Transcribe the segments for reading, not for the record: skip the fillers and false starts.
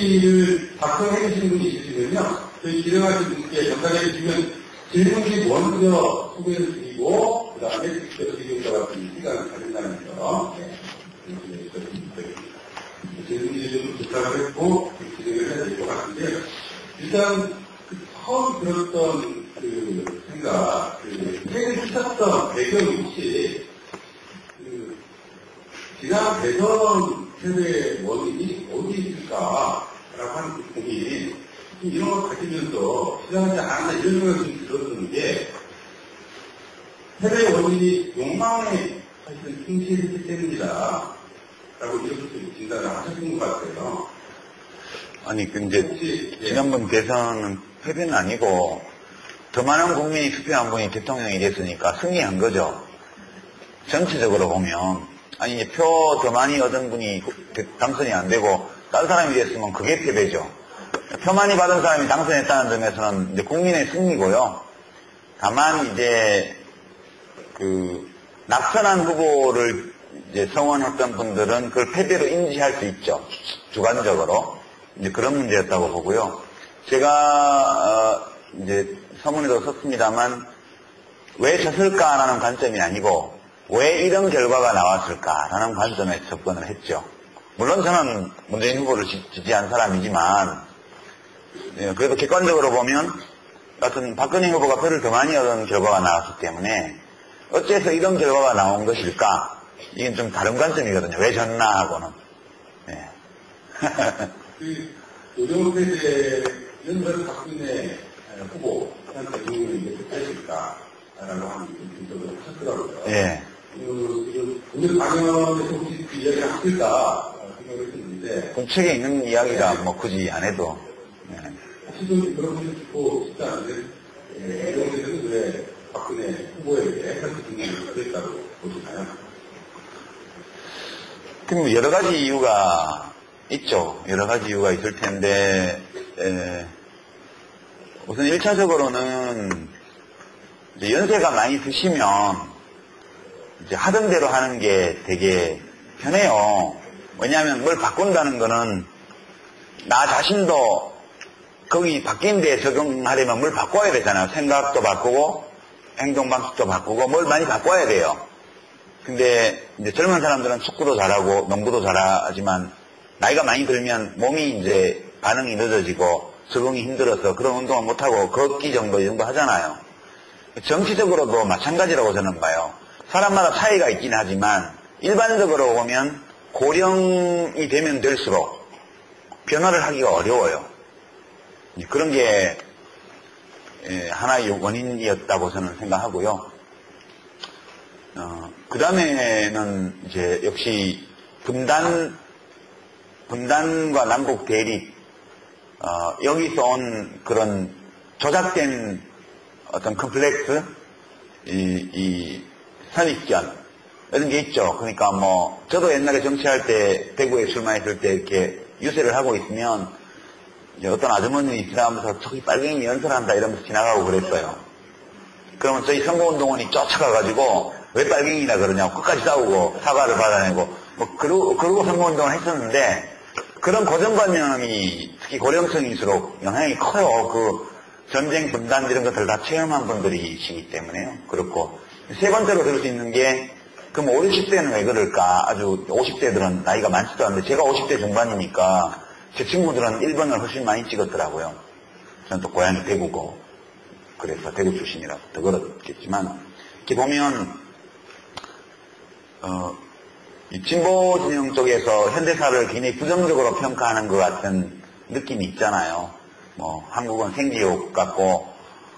질의를 작성해 주시는 분이 있으시면요. 저희 진행하신 분께 전달해 주시면 질문지 먼저 소개를 드리고, 그 다음에 질의응답 같은 시간을 가진다는 거. 질문지를 좀 부탁을 했고, 진행을 해야 될 것 같은데, 일단, 처음 들었던 그 생각, 책을 쓰셨던 배경이 혹시, 지난 대선 패배의 원인이 어디 있을까라고 하는 그 고민, 이런 걸 가지면서 시장하지 않았나 이런 생각을 좀 들었던 게, 패배의 원인이 욕망에 사실 충실했기 때문이다. 라고 이렇게 진단을 하셨던 것 같아요. 아니, 근데, 지난번 대선은 패배는 아니고, 더 많은 국민이 투표한 분이 대통령이 됐으니까 승리한 거죠. 전체적으로 보면, 아니, 이제 표 더 많이 얻은 분이 당선이 안 되고, 다른 사람이 됐으면 그게 패배죠. 표 많이 받은 사람이 당선했다는 점에서는 이제 국민의 승리고요. 다만, 이제, 낙선한 후보를 이제 성원했던 분들은 그걸 패배로 인지할 수 있죠. 주관적으로. 이제 그런 문제였다고 보고요. 제가, 이제 서문에도 썼습니다만, 왜 졌을까라는 관점이 아니고, 왜 이런 결과가 나왔을까라는 관점에 접근을 했죠. 물론 저는 문재인 후보를 지지한 사람이지만, 그래도 객관적으로 보면, 같은 박근혜 후보가 표를 더 많이 얻은 결과가 나왔기 때문에, 어째서 이런 결과가 나온 것일까? 이건 좀 다른 관점이거든요. 왜 졌나 하고는. 네. 노정훈 패배는 박근혜 후보한테 누구를 이제 패배했을까라고 하는 분석을 하셨더라고요. 예. 오늘 방영에서 혹시 그 이야기를 하실까 생각을 했는데. 그 책에 있는 이야기가 뭐 굳이 안 해도. 네. 혹시 좀 그런 분이 듣고 싶지 않은데, 노정훈 왜 박근혜 후보에게 그렇게 분석을 했다고 보시나요? 그럼 여러 가지 이유가 있죠. 여러 가지 이유가 있을 텐데, 우선 1차적으로는, 이제 연세가 많이 드시면, 이제 하던 대로 하는 게 되게 편해요. 왜냐하면 뭘 바꾼다는 거는, 나 자신도 거기 바뀐 데에 적응하려면 뭘 바꿔야 되잖아요. 생각도 바꾸고, 행동 방식도 바꾸고, 뭘 많이 바꿔야 돼요. 근데 이제 젊은 사람들은 축구도 잘하고 농구도 잘하지만 나이가 많이 들면 몸이 이제 반응이 늦어지고 적응이 힘들어서 그런 운동을 못하고 걷기 정도 이 정도 하잖아요. 정치적으로도 마찬가지라고 저는 봐요. 사람마다 차이가 있긴 하지만 일반적으로 보면 고령이 되면 될수록 변화를 하기가 어려워요. 그런 게 하나의 원인이었다고 저는 생각하고요. 그 다음에는 이제 역시 분단과 남북 대립, 여기서 온 그런 조작된 어떤 컴플렉스, 이 선입견, 이런 게 있죠. 그러니까 뭐, 저도 옛날에 정치할 때, 대구에 출마했을 때 이렇게 유세를 하고 있으면, 이제 어떤 아주머님이 지나가면서 저기 빨갱이 연설한다 이러면서 지나가고 그랬어요. 그러면 저희 선거운동원이 쫓아가가지고, 왜 빨갱이라 그러냐고 끝까지 싸우고 사과를 받아내고 뭐 그러고 선거운동을 했었는데 그런 고정관념이 특히 고령층일수록 영향이 커요. 그 전쟁 분단 이런 것들 다 체험한 분들이시기 때문에요. 그렇고 세 번째로 들을 수 있는 게 그럼 5, 60대는 왜 그럴까? 아주 50대들은 나이가 많지도 않은데 제가 50대 중반이니까 제 친구들은 1번을 훨씬 많이 찍었더라고요. 저는 또 고향이 대구고 그래서 대구 출신이라서 더 그렇겠지만 이렇게 보면 이 진보 진영 쪽에서 현대사를 굉장히 부정적으로 평가하는 것 같은 느낌이 있잖아요. 뭐 한국은 생지옥 같고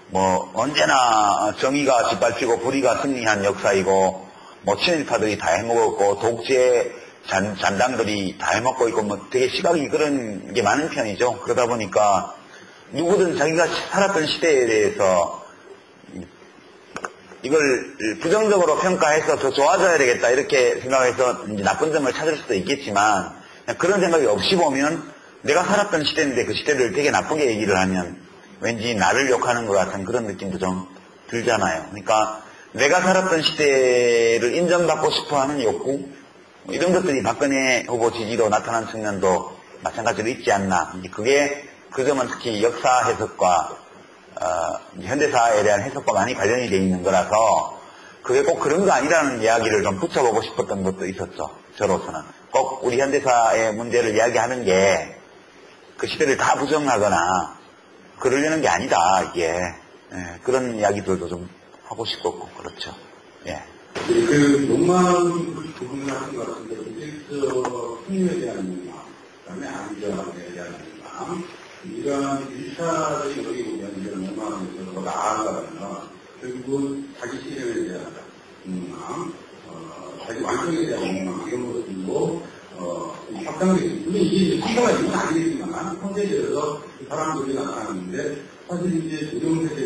뭐 언제나 정의가 짓밟히고 불의가 승리한 역사이고 뭐 친일파들이 다 해먹었고 독재 잔당들이 다 해먹고 있고 뭐 되게 시각이 그런 게 많은 편이죠. 그러다 보니까 누구든 자기가 살았던 시대에 대해서 이걸 부정적으로 평가해서 더 좋아져야 되겠다 이렇게 생각해서 이제 나쁜 점을 찾을 수도 있겠지만 그런 생각이 없이 보면 내가 살았던 시대인데 그 시대를 되게 나쁘게 얘기를 하면 왠지 나를 욕하는 것 같은 그런 느낌도 좀 들잖아요. 그러니까 내가 살았던 시대를 인정받고 싶어하는 욕구 이런 것들이 박근혜 후보 지지로 나타난 측면도 마찬가지로 있지 않나. 이제 그게 그 점은 특히 역사 해석과 현대사에 대한 해석과 많이 관련이 돼 있는 거라서 그게 꼭 그런 거 아니라는 이야기를 좀 붙여보고 싶었던 것도 있었죠. 저로서는 꼭 우리 현대사의 문제를 이야기하는 게 그 시대를 다 부정하거나 그러려는 게 아니다. 이게 그런 이야기들도 좀 하고 싶었고 그렇죠. 예. 그 욕망 부분 같은 것 같은데 풍요에 대한 욕망, 그다음에 안전에 대한 욕망, 이런 일차적인 여기 보면 이런 욕망에서 더 나아가면 결국은 자기 실현에 대한 욕망, 자기 완성에 대한 욕망 이런 것들도 확장되어 있습니다. 물론 이게 순서가 있는 건 아니겠지만 현대에서 사람들이 나타나는데 사실 이제 조정세대,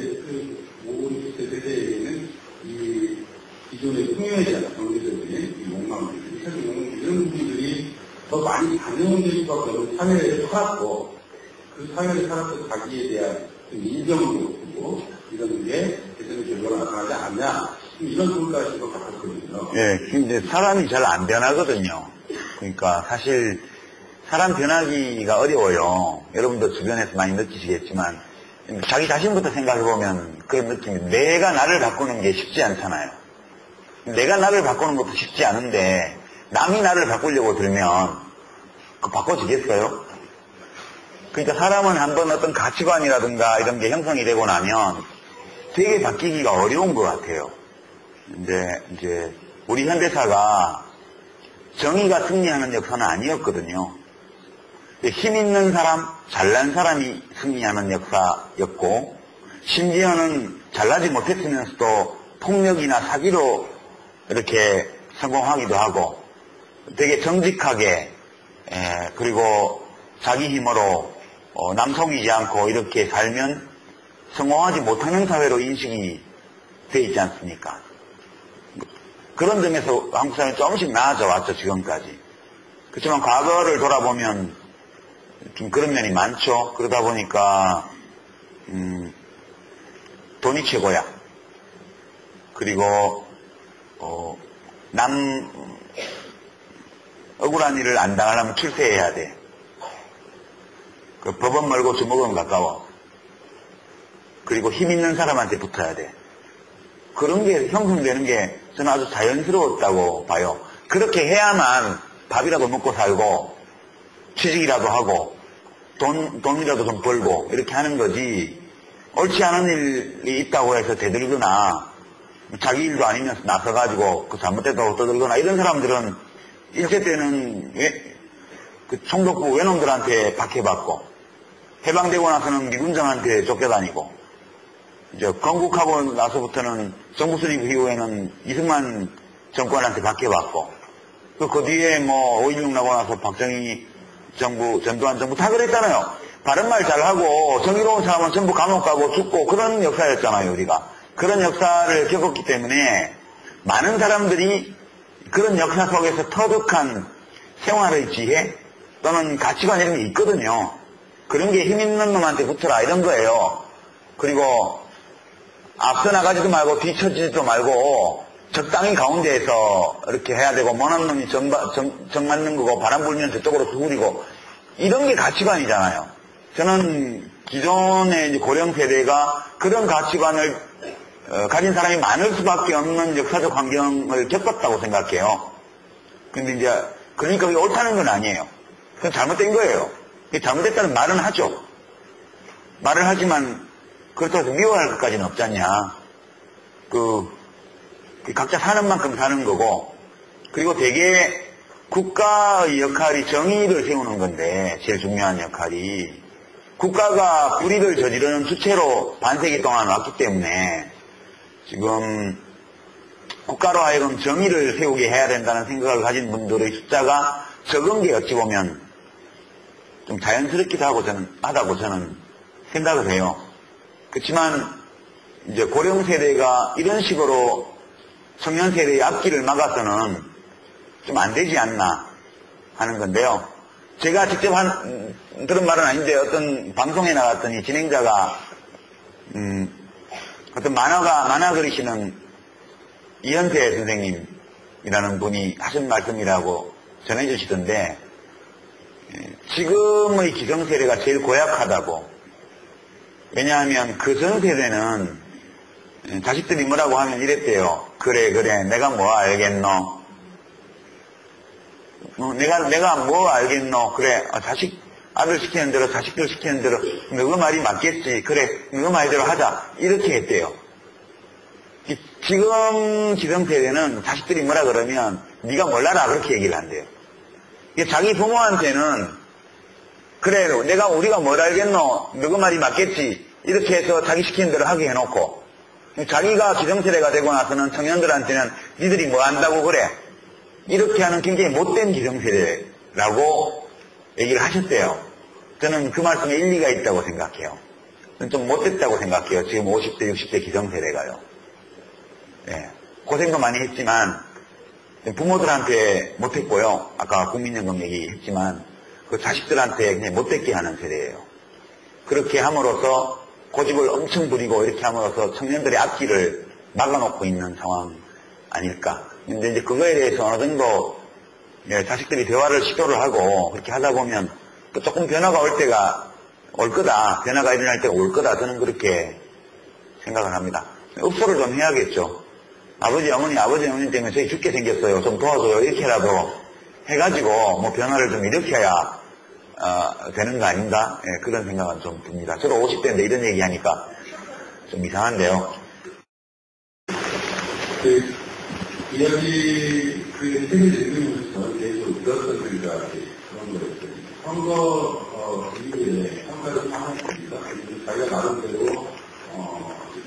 모든 세대에는 이 기존의 풍요에 대한 경제적인 욕망들, 이런 부분들이 더 많이 반영될 수밖에 없는 사회를 살았고, 그 사회를 살았던 자기에 대한 인정도 없고, 이런 게 대전의 결과가 나타나지 않냐, 이런 소리가 있을 것 같았거든요. 예, 근데 사람이 잘 안 변하거든요. 그러니까 사실 사람 변하기가 어려워요. 여러분도 주변에서 많이 느끼시겠지만, 자기 자신부터 생각해보면 그런 느낌이, 내가 나를 바꾸는 게 쉽지 않잖아요. 내가 나를 바꾸는 것도 쉽지 않은데 남이 나를 바꾸려고 들면 그 바꿔지겠어요? 그러니까 사람은 한번 어떤 가치관이라든가 이런 게 형성이 되고 나면 되게 바뀌기가 어려운 것 같아요. 이제 우리 현대사가 정의가 승리하는 역사는 아니었거든요. 힘 있는 사람, 잘난 사람이 승리하는 역사였고, 심지어는 잘나지 못했으면서도 폭력이나 사기로 이렇게 성공하기도 하고 되게 정직하게 그리고 자기 힘으로 남성이지 않고 이렇게 살면 성공하지 못하는 사회로 인식이 돼 있지 않습니까? 그런 점에서 한국 사회는 조금씩 나아져 왔죠, 지금까지. 그렇지만 과거를 돌아보면 좀 그런 면이 많죠. 그러다 보니까 돈이 최고야. 그리고 남 억울한 일을 안 당하려면 출세해야 돼. 그 법은 멀고 주먹은 가까워. 그리고 힘 있는 사람한테 붙어야 돼. 그런 게 형성되는 게 저는 아주 자연스러웠다고 봐요. 그렇게 해야만 밥이라도 먹고 살고 취직이라도 하고 돈이라도 좀 벌고 이렇게 하는 거지, 옳지 않은 일이 있다고 해서 대들거나 자기 일도 아니면서 나서가지고 그 잘못됐다고 떠들거나 이런 사람들은 일제 때는 그 총독부 외놈들한테 박해받고 해방되고 나서는 미군장한테 쫓겨다니고, 이제 건국하고 나서부터는 정부 수립 이후에는 이승만 정권한테 박해받고, 그 뒤에 뭐 5.16 나고 나서 박정희 정부, 전두환 정부 다 그랬잖아요. 바른말 잘하고 정의로운 사람은 전부 감옥 가고 죽고 그런 역사였잖아요, 우리가. 그런 역사를 겪었기 때문에 많은 사람들이 그런 역사 속에서 터득한 생활의 지혜 또는 가치관 이런 게 있거든요. 그런 게 힘 있는 놈한테 붙어라 이런 거예요. 그리고 앞서 나가지도 말고 뒤처지지도 말고 적당히 가운데에서 이렇게 해야 되고, 못한 놈이 정 맞는 거고 바람 불면 저쪽으로 구부리고, 이런 게 가치관이잖아요. 저는 기존의 고령 세대가 그런 가치관을 가진 사람이 많을 수밖에 없는 역사적 환경을 겪었다고 생각해요. 근데 이제 그러니까 그게 옳다는 건 아니에요. 그건 잘못된 거예요. 잘못됐다는 말은 하죠. 말을 하지만 그렇다고 해서 미워할 것까지는 없지 않냐. 각자 사는 만큼 사는 거고, 그리고 되게 국가의 역할이 정의를 세우는 건데, 제일 중요한 역할이 국가가 불의를 저지르는 주체로 반세기 동안 왔기 때문에 지금 국가로 하여금 정의를 세우게 해야 된다는 생각을 가진 분들의 숫자가 적은 게 어찌 보면 좀 자연스럽기도 하다고 저는 생각을 해요. 그렇지만 이제 고령 세대가 이런 식으로 청년 세대의 앞길을 막아서는 좀 안 되지 않나 하는 건데요. 제가 직접 그런 말은 아닌데, 어떤 방송에 나갔더니 진행자가 어떤 만화 그리시는 이현세 선생님이라는 분이 하신 말씀이라고 전해주시던데, 지금의 기성세대가 제일 고약하다고. 왜냐하면 그 전 세대는 자식들이 뭐라고 하면 이랬대요. 그래 내가 뭐 알겠노. 내가 뭐 알겠노. 그래 아들 시키는 대로 자식들 시키는 대로 너그 말이 맞겠지. 그래 너그 말대로 하자. 이렇게 했대요. 지금 기성세대는 자식들이 뭐라 그러면 네가 몰라라 그렇게 얘기를 한대요. 자기 부모한테는 그래 우리가 뭘 알겠노. 너그 말이 맞겠지. 이렇게 해서 자기 시키는 대로 하게 해놓고 자기가 기성세대가 되고 나서는 청년들한테는 니들이 뭐 안다고 그래. 이렇게 하는 굉장히 못된 기성세대라고 얘기를 하셨대요. 저는 그 말씀에 일리가 있다고 생각해요. 저는 좀 못됐다고 생각해요. 지금 50대 60대 기성세대가요. 예, 고생도 많이 했지만 부모들한테 못했고요. 아까 국민연금 얘기했지만 그 자식들한테 그냥 못됐게 하는 세대예요. 그렇게 함으로써 고집을 엄청 부리고 이렇게 함으로써 청년들의 앞길을 막아놓고 있는 상황 아닐까. 근데 이제 그거에 대해서 어느 정도 자식들이 대화를 시도를 하고 그렇게 하다 보면 또 조금 변화가 올 거다. 변화가 일어날 때가 올 거다. 저는 그렇게 생각을 합니다. 읍소를 좀 해야겠죠. 아버지 어머니 때문에 저희 죽게 생겼어요. 좀 도와줘요. 이렇게라도 해가지고 뭐 변화를 좀 일으켜야 되는 거 아닌가? 예, 그런 생각은 좀 듭니다. 저도 50대인데 이런 얘기하니까 좀 이상한데요. 이야기 세계 대표님으로서 계속 들었던 그런 거였어요. 선거 이후에 선거를 상황입니다. 자기가 나름대로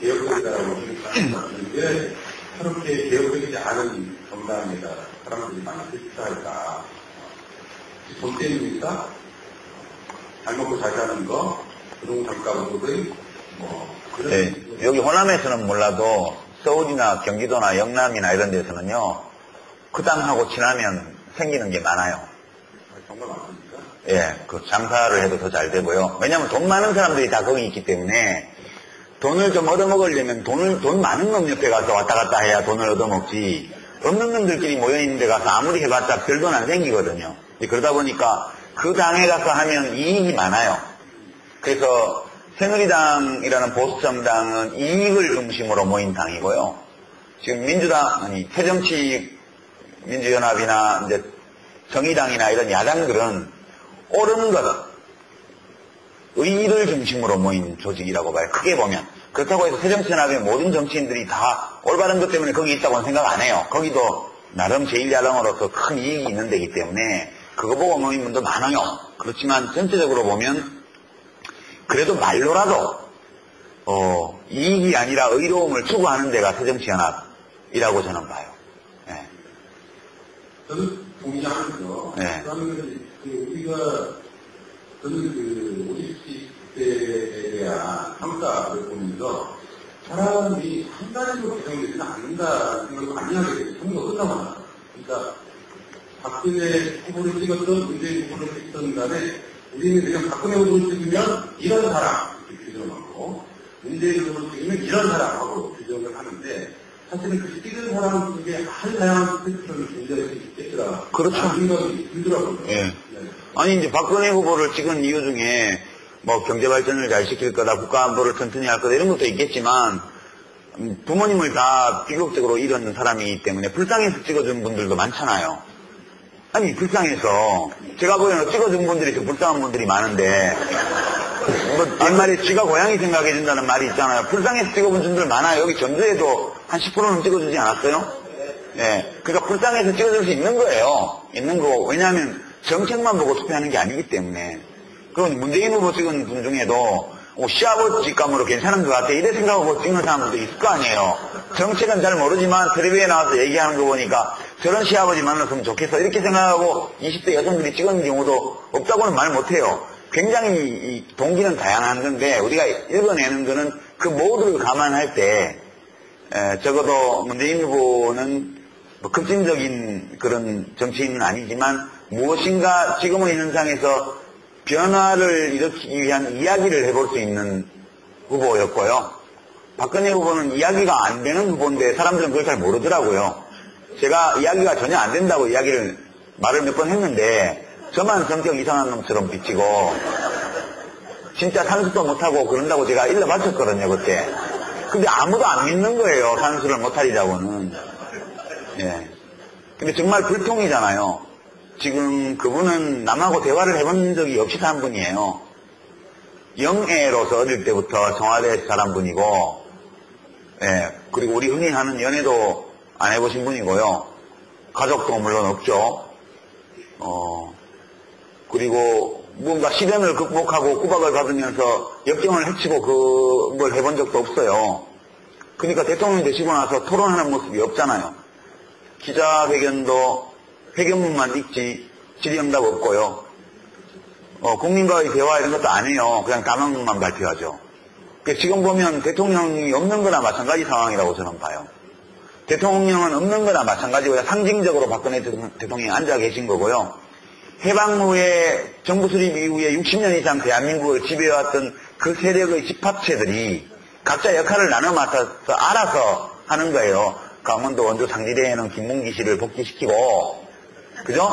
개혁적이다라고 생각하는데 그렇게 개혁적이지 않은 정당에다 사람들이 많이 실패할까? 돈 때문입니까? 잘 먹고 잘 사는 거, 부동산가보고들, 그런. 네, 여기 호남에서는 몰라도 서울이나 경기도나 영남이나 이런 데서는요, 그 땅하고 지나면 생기는 게 많아요. 정말 많습니까? 예, 그 장사를 해도 더 잘 되고요. 왜냐면 돈 많은 사람들이 다 거기 있기 때문에 돈을 좀 얻어먹으려면 돈 많은 놈 옆에 가서 왔다 갔다 해야 돈을 얻어먹지. 없는 놈들끼리 모여있는 데 가서 아무리 해봤자 별 돈 안 생기거든요. 그러다 보니까 그 당에 가서 하면 이익이 많아요. 그래서 새누리당이라는 보수정당은 이익을 중심으로 모인 당이고요. 지금 새정치민주연합이나 이제 정의당이나 이런 야당들은 옳은 것, 의의를 중심으로 모인 조직이라고 봐요. 크게 보면. 그렇다고 해서 새정치연합의 모든 정치인들이 다 올바른 것 때문에 거기 있다고는 생각 안 해요. 거기도 나름 제1야당으로서 큰 이익이 있는 데이기 때문에 그거 보고 모인 분도 많아요. 그렇지만 전체적으로 보면 그래도 말로라도 이익이 아니라 의로움을 추구하는 데가 새정치연합이라고 저는 봐요. 네. 저는 동의하면서 네. 그러면 저는 50대에 대한 평가를 보면서 사람이 한 가지로 개정되지는 않는다는 생각을 많이 하게 돼요. 선거 끝나고 나서. 그러니까 박근혜 후보를 찍었던 문재인 후보를 찍던 간에 우리는 그냥 박근혜 후보를 찍으면 이런 사람 이렇게 규정을 하고 문재인 후보를 찍으면 이런 사람하고 규정을 하는데 사실은 그 찍은 사람 중에 한 다양한 스펙트럼을 존재할 수 있겠더라. 그렇죠. 생각이 들더라고요. 예. 아니 이제 박근혜 후보를 찍은 이유 중에 뭐 경제발전을 잘 시킬 거다, 국가안보를 튼튼히 할 거다 이런 것도 있겠지만 부모님을 다 비극적으로 잃은 사람이기 때문에 불쌍해서 찍어준 분들도 많잖아요. 아니 불쌍해서 제가 보기에는 찍어준 분들이 더 불쌍한 분들이 많은데 뭐 옛말에 쥐가 고양이 생각해준다는 말이 있잖아요. 불쌍해서 찍어본 분들 많아요. 여기 전주에도 한 10%는 찍어주지 않았어요? 예. 그러니까 불쌍해서 찍어줄 수 있는 거예요. 있는 거고. 왜냐하면 정책만 보고 투표하는 게 아니기 때문에. 그건 문재인 후보 찍은 분 중에도 시아버지감으로 괜찮은 것 같아 이래 생각하고 찍는 사람들도 있을 거 아니에요. 정책은 잘 모르지만 텔레비에 나와서 얘기하는 거 보니까 저런 시아버지 만났으면 좋겠어 이렇게 생각하고 20대 여성들이 찍은 경우도 없다고는 말 못해요. 굉장히 이 동기는 다양한 건데 우리가 읽어내는 거는 그 모두를 감안할 때 적어도 문재인 후보는 뭐 급진적인 그런 정치인은 아니지만 무엇인가 지금의 현상에서 변화를 일으키기 위한 이야기를 해볼 수 있는 후보였고요. 박근혜 후보는 이야기가 안 되는 후보인데 사람들은 그걸 잘 모르더라고요. 제가 이야기가 전혀 안 된다고 말을 몇 번 했는데 저만 성격 이상한 놈처럼 비치고, 진짜 산수도 못하고 그런다고 제가 일러 바쳤거든요, 그때. 근데 아무도 안 믿는 거예요, 산수를 못하리라고는. 예. 근데 정말 불통이잖아요. 지금 그분은 남하고 대화를 해본 적이 없이 산 분이에요. 영애로서 어릴 때부터 청와대에서 자란 분이고, 예. 그리고 우리 흔히 하는 연애도 안 해보신 분이고요. 가족도 물론 없죠. 그리고 뭔가 시련을 극복하고 구박을 받으면서 역경을 헤치고 그걸 해본 적도 없어요. 그러니까 대통령이 되시고 나서 토론하는 모습이 없잖아요. 기자회견도 회견문만 읽지 질의응답 없고요. 국민과의 대화 이런 것도 안 해요. 그냥 담화문만 발표하죠. 지금 보면 대통령이 없는 거나 마찬가지 상황이라고 저는 봐요. 대통령은 없는 거나 마찬가지고요. 상징적으로 박근혜 대통령이 앉아 계신 거고요. 해방 후에 정부 수립 이후에 60년 이상 대한민국을 지배해왔던 그 세력의 집합체들이 각자 역할을 나눠 맡아서 알아서 하는 거예요. 강원도 원주 상지대에는 김문기 씨를 복귀시키고, 그죠?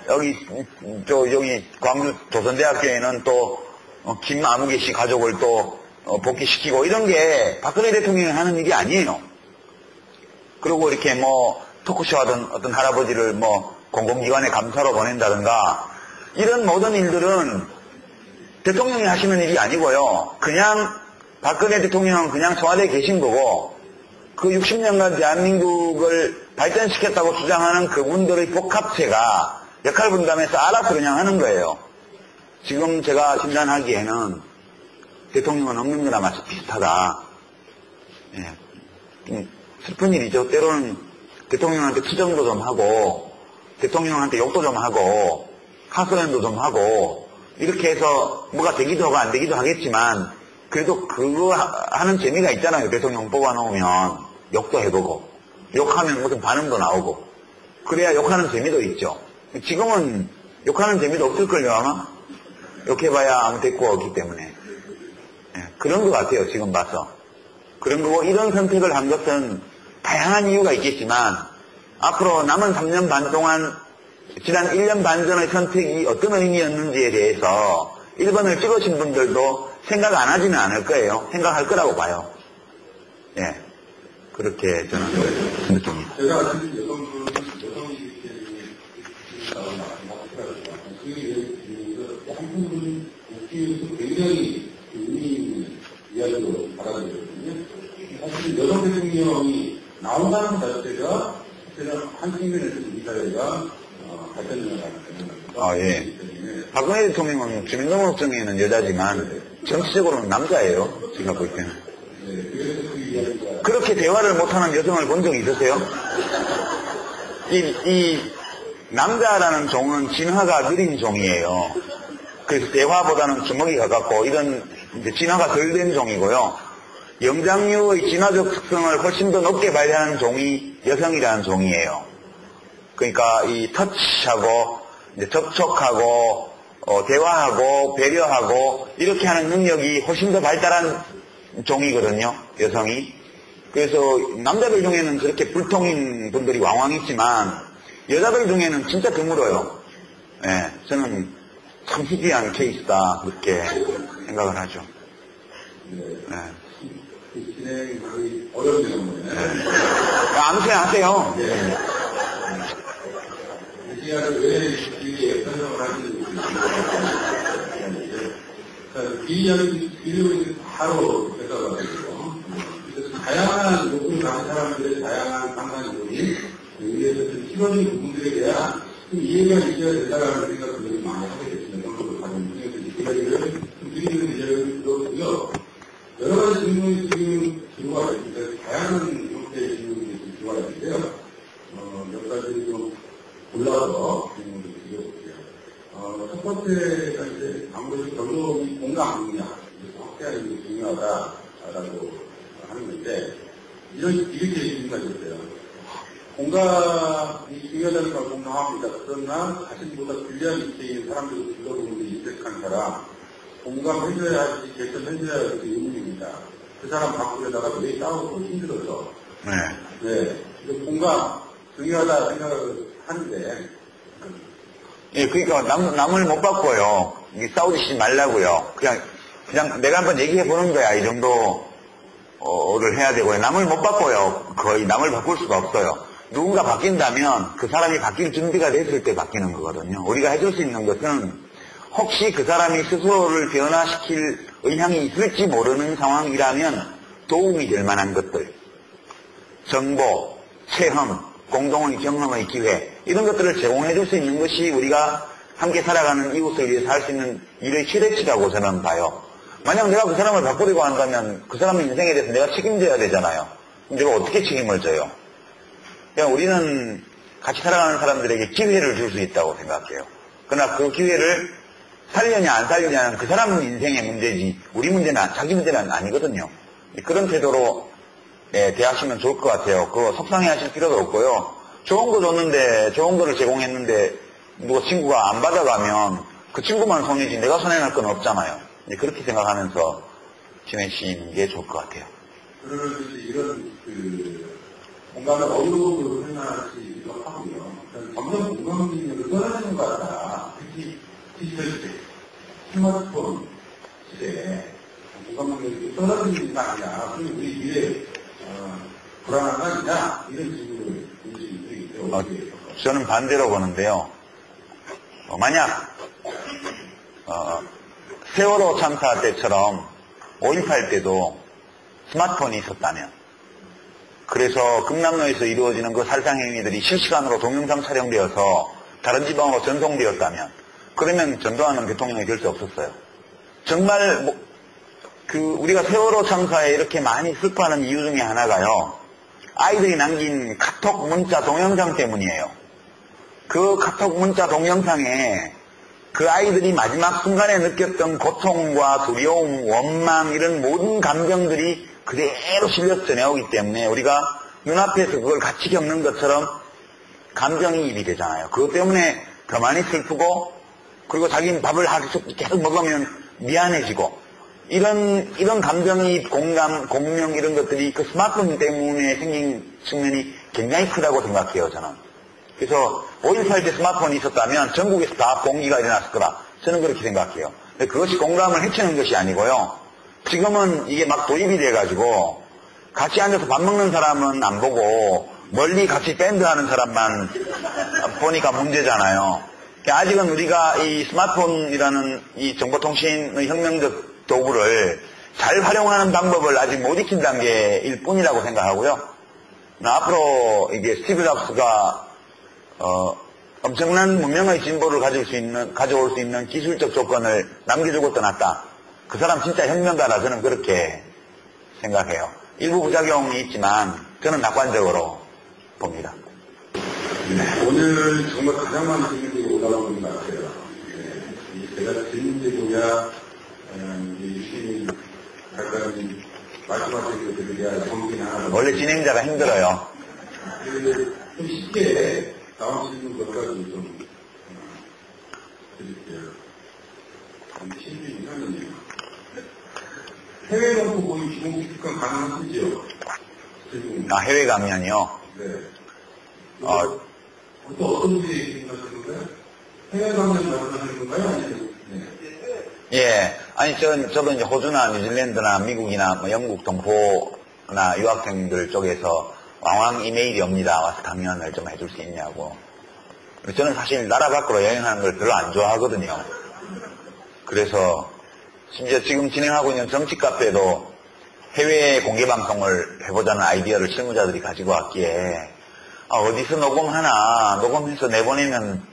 여기 광주 조선대학교에는 또 김아무개 씨 가족을 또 복귀시키고, 이런 게 박근혜 대통령이 하는 일이 아니에요. 그리고 이렇게 토크쇼 하던 어떤 할아버지를 공공기관에 감사로 보낸다든가, 이런 모든 일들은 대통령이 하시는 일이 아니고요. 그냥 박근혜 대통령은 그냥 청와대에 계신 거고, 그 60년간 대한민국을 발전시켰다고 주장하는 그분들의 복합체가 역할 분담해서 알아서 그냥 하는 거예요. 지금 제가 진단하기에는 대통령은 없는 거나 마치 비슷하다. 예. 좀 슬픈 일이죠. 때로는 대통령한테 투정도 좀 하고, 대통령한테 욕도 좀 하고, 하소연도 좀 하고, 이렇게 해서 뭐가 되기도 하고 안 되기도 하겠지만, 그래도 그거 하는 재미가 있잖아요. 대통령 뽑아놓으면 욕도 해보고, 욕하면 무슨 반응도 나오고, 그래야 욕하는 재미도 있죠. 지금은 욕하는 재미도 없을걸요, 아마? 욕해봐야 아무 대꾸가 없기 때문에. 예, 그런 것 같아요, 지금 봐서. 그런 거고, 이런 선택을 한 것은 다양한 이유가 있겠지만, 앞으로 남은 3년 반 동안 지난 1년 반 전의 선택이 어떤 의미였는지에 대해서 1번을 찍으신 분들도 생각 안 하지는 않을 거예요. 생각할 거라고 봐요. 예. 그렇게 저는 느낍니다. 제가 지금 여성이 이렇게 나오는 그 한국은 국기에서 굉장히 의미 있는 이야기로 받아들였거든요. 사실 여성 대통령이 나온다는 자체가 한 측면에서 이 사회가 발전을 하는 예. 박근혜 대통령은 주민등록증에는 여자지만 정치적으로는 남자예요. 제가 볼 때는. 그렇게 대화를 못하는 여성을 본 적이 있으세요? 이 남자라는 종은 진화가 느린 종이에요. 그래서 대화보다는 주먹이 가깝고 이런 이제 진화가 덜 된 종이고요. 영장류의 진화적 특성을 훨씬 더 높게 발휘하는 종이 여성이라는 종이에요. 그러니까 이 터치하고 이제 접촉하고 대화하고 배려하고 이렇게 하는 능력이 훨씬 더 발달한 종이거든요, 여성이. 그래서 남자들 중에는 그렇게 불통인 분들이 왕왕 있지만 여자들 중에는 진짜 드물어요. 예, 저는 참 희귀한 케이스다 그렇게 생각을 하죠. 예. 진행이 거의 어렵네요. 아무튼 하세요. 네. 왜 이렇게 설명을 하시는지 비리를 바로 해석하고요. 다양한 욕구를 가진 사람들의 다양한 상상력이 여기에서 좀 실험적인 부분들에 대한 좀 이해가 있어야 된다는 생각들을 많이 하게 됐습니다. 그런 가진 분에서 이야기를 좀 드리는 이야기를 들었고요. 여러 가지 질문이 지금 들어와 있는데 다양한 형태의 질문이 들어와 있는데요. 몇 가지 좀 골라서 질문을 드려볼게요. 첫 번째가 이제 아무래도 경력이 공감 능력, 확대하는 게 중요하다라고 하는 건데, 이렇게 질문가 있어요. 공감이 중요하다는 걸 공감합니다. 그러나 자신보다 불리한 위치에 있는 사람들을 둘러보는 데 익숙한 사람, 공감해줘야 할지 결정해줘야 할지 의문입니다. 그 사람 바꾸려다가 왜 싸우고 힘들어서. 네. 공감 중요하다 생각을 하는데, 예, 그러니까 남을 못 바꿔요. 이게 싸우지 말라고요. 그냥 내가 한번 얘기해 보는 거야. 이 정도를 해야 되고요. 남을 못 바꿔요. 거의 남을 바꿀 수가 없어요. 누군가 바뀐다면 그 사람이 바뀔 준비가 됐을 때 바뀌는 거거든요. 우리가 해줄 수 있는 것은 혹시 그 사람이 스스로를 변화시킬 의향이 있을지 모르는 상황이라면 도움이 될 만한 것들, 정보, 체험, 공동의 경험의 기회, 이런 것들을 제공해 줄 수 있는 것이 우리가 함께 살아가는 이웃을 위해서 할 수 있는 일의 최대치라고 저는 봐요. 만약 내가 그 사람을 바꾸려고 한다면 그 사람의 인생에 대해서 내가 책임져야 되잖아요. 내가 어떻게 책임을 져요? 그냥 우리는 같이 살아가는 사람들에게 기회를 줄 수 있다고 생각해요. 그러나 그 기회를 살려냐 안 살려냐는 그 사람 인생의 문제지 우리 문제는 자기 문제는 아니거든요. 그런 태도로 대하시면 좋을 것 같아요. 그거 속상해 하실 필요도 없고요. 좋은 거 줬는데 좋은 거를 제공했는데 누가 친구가 안 받아가면 그 친구만 손해지 내가 손해날 건 없잖아요. 그렇게 생각하면서 지내시는 게 좋을 것 같아요. 그러면 이런 공간을 어디로 설명할지도 하고요. 점점 공감능력을 떨어지는 것 같다. 특히 디지털 시대, 스마트폰 시대에 공감능력이 떨어지는 거 아니냐. 그럼 우리 미래 불안한 거 아니냐. 이런 식으로 인식이 되기 저는 반대로 보는데요. 만약 세월호 참사 때처럼 5.18 때도 스마트폰이 있었다면, 그래서 금남로에서 이루어지는 그 살상행위들이 실시간으로 동영상 촬영되어서 다른 지방으로 전송되었다면, 그러면 전두환은 대통령이 될 수 없었어요. 정말 우리가 세월호 참사에 이렇게 많이 슬퍼하는 이유 중에 하나가요, 아이들이 남긴 카톡 문자 동영상 때문이에요. 그 카톡 문자 동영상에 그 아이들이 마지막 순간에 느꼈던 고통과 두려움, 원망, 이런 모든 감정들이 그대로 실려서 전해오기 때문에 우리가 눈앞에서 그걸 같이 겪는 것처럼 감정이입이 되잖아요. 그것 때문에 더 많이 슬프고, 그리고 자기는 밥을 계속 먹으면 미안해지고, 이런 감정이입, 공감, 공명, 이런 것들이 그 스마트폰 때문에 생긴 측면이 굉장히 크다고 생각해요, 저는. 그래서 5.18 때 스마트폰이 있었다면 전국에서 다 봉기가 일어났을 거라 저는 그렇게 생각해요. 그것이 공감을 해치는 것이 아니고요. 지금은 이게 막 도입이 돼가지고 같이 앉아서 밥 먹는 사람은 안 보고 멀리 같이 밴드 하는 사람만 보니까 문제잖아요. 아직은 우리가 이 스마트폰이라는 이 정보통신의 혁명적 도구를 잘 활용하는 방법을 아직 못 익힌 단계일 뿐이라고 생각하고요. 앞으로 이게 스티브 잡스가 엄청난 문명의 진보를 가져올 수 있는 기술적 조건을 남겨주고 떠났다. 그 사람 진짜 혁명가라 저는 그렇게 생각해요. 일부 부작용이 있지만 저는 낙관적으로 봅니다. 네, 오늘 정말 가장 많은 질문들이 올라오는 것 같아요. 네, 제가 질문드리고야 유시민 작가님 말씀하신 것에 대한 정리는 하나. 원래 진행자가 힘들어요. 좀 쉽게 다음 질문 몇 가지 좀 드릴게요. 신주인하는요. 해외 정보 모임 기본 기습관 가능하시죠? 해외 가면요? 네. 또 어떤 분이 얘기하시는 건가요? 해외 가면 말씀하시는 건가요? 아니면? 네. 예. 아니, 저도 이제 호주나 뉴질랜드나 미국이나 영국 동포나 유학생들 쪽에서 왕왕 이메일이 옵니다. 와서 강연을 좀 해줄 수 있냐고. 저는 사실 나라 밖으로 여행하는 걸 별로 안 좋아하거든요. 그래서 심지어 지금 진행하고 있는 정치 카페도 해외 공개 방송을 해보자는 아이디어를 실무자들이 가지고 왔기에 어디서 녹음해서 내보내면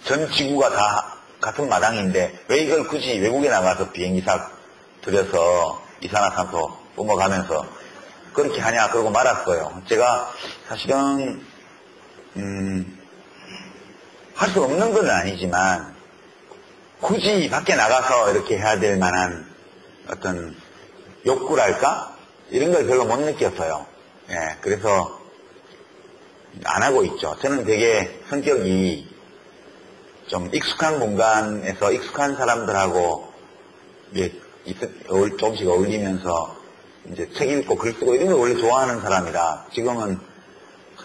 전 지구가 다 같은 마당인데 왜 이걸 굳이 외국에 나가서 비행기사 들여서 이산화탄소 뿜어가면서 그렇게 하냐 그러고 말았어요. 제가 사실은 할 수 없는 건 아니지만 굳이 밖에 나가서 이렇게 해야 될 만한 어떤 욕구랄까? 이런 걸 별로 못 느꼈어요. 예, 그래서 안 하고 있죠. 저는 되게 성격이 좀 익숙한 공간에서 익숙한 사람들하고 조금씩 어울리면서 이제 책 읽고 글 쓰고 이런 걸 원래 좋아하는 사람이라 지금은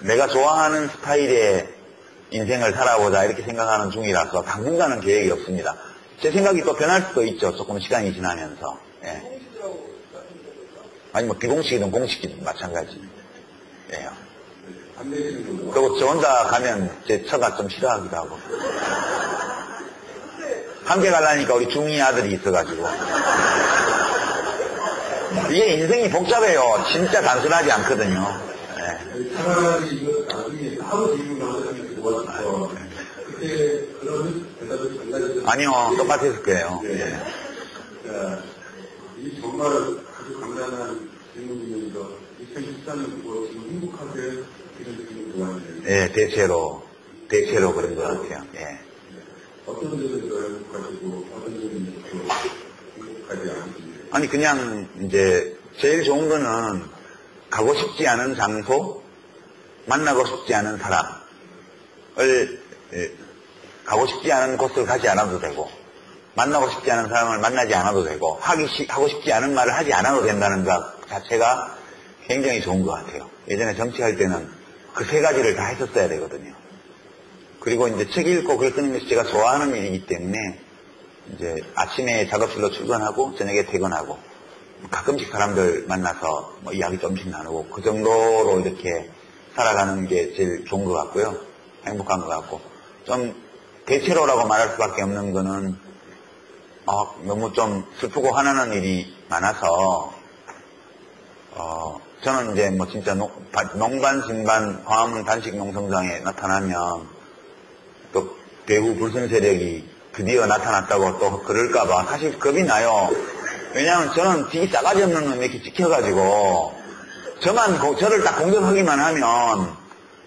내가 좋아하는 스타일의 인생을 살아보자 이렇게 생각하는 중이라서 당분간은 계획이 없습니다. 제 생각이 또 변할 수도 있죠. 조금 시간이 지나면서. 예. 아니 뭐 비공식이든 공식이든 마찬가지. 예. 그리고 저 혼자 가면 제 처가 좀 싫어하기도 하고. 함께 가려니까 우리 중이 아들이 있어가지고. 이게 인생이 복잡해요. 진짜 단순하지 않거든요. 예. 차라리 이거 나중에 하루 지금 나오면 좋았어. 그때 그러면 대답이 달라졌어요. 아니요, 똑같았을 거예요. 네. 예. 자, 이 정말 아주 간단한 질문이면서 2014년 그거 지금 행복하게 이런 느낌이 좋아하네요. 예, 대체로 그런 것 같아요. 예. 어떤 점에서 행복하시고 어떤 점에서 행복하지 않으신지. 아니 그냥 이제 제일 좋은 거는 가고 싶지 않은 장소, 만나고 싶지 않은 사람을 가고 싶지 않은 곳을 가지 않아도 되고 만나고 싶지 않은 사람을 만나지 않아도 되고 하고 싶지 않은 말을 하지 않아도 된다는 것 자체가 굉장히 좋은 것 같아요. 예전에 정치할 때는 그 세 가지를 다 했었어야 되거든요. 그리고 이제 책 읽고 글 쓰는 것이 제가 좋아하는 일이기 때문에 이제 아침에 작업실로 출근하고 저녁에 퇴근하고 가끔씩 사람들 만나서 뭐 이야기 좀씩 나누고 그 정도로 이렇게 살아가는 게 제일 좋은 것 같고요. 행복한 것 같고 좀 대체로라고 말할 수밖에 없는 거는 너무 좀 슬프고 화나는 일이 많아서 저는 이제 뭐 진짜 농반 진반 광화문 단식 농성장에 나타나면 또 배후 불순 세력이 드디어 나타났다고 또 그럴까봐 사실 겁이 나요. 왜냐하면 저는 이 싸가지 없는 놈이 이렇게 찍혀가지고 저를 딱 공격하기만 하면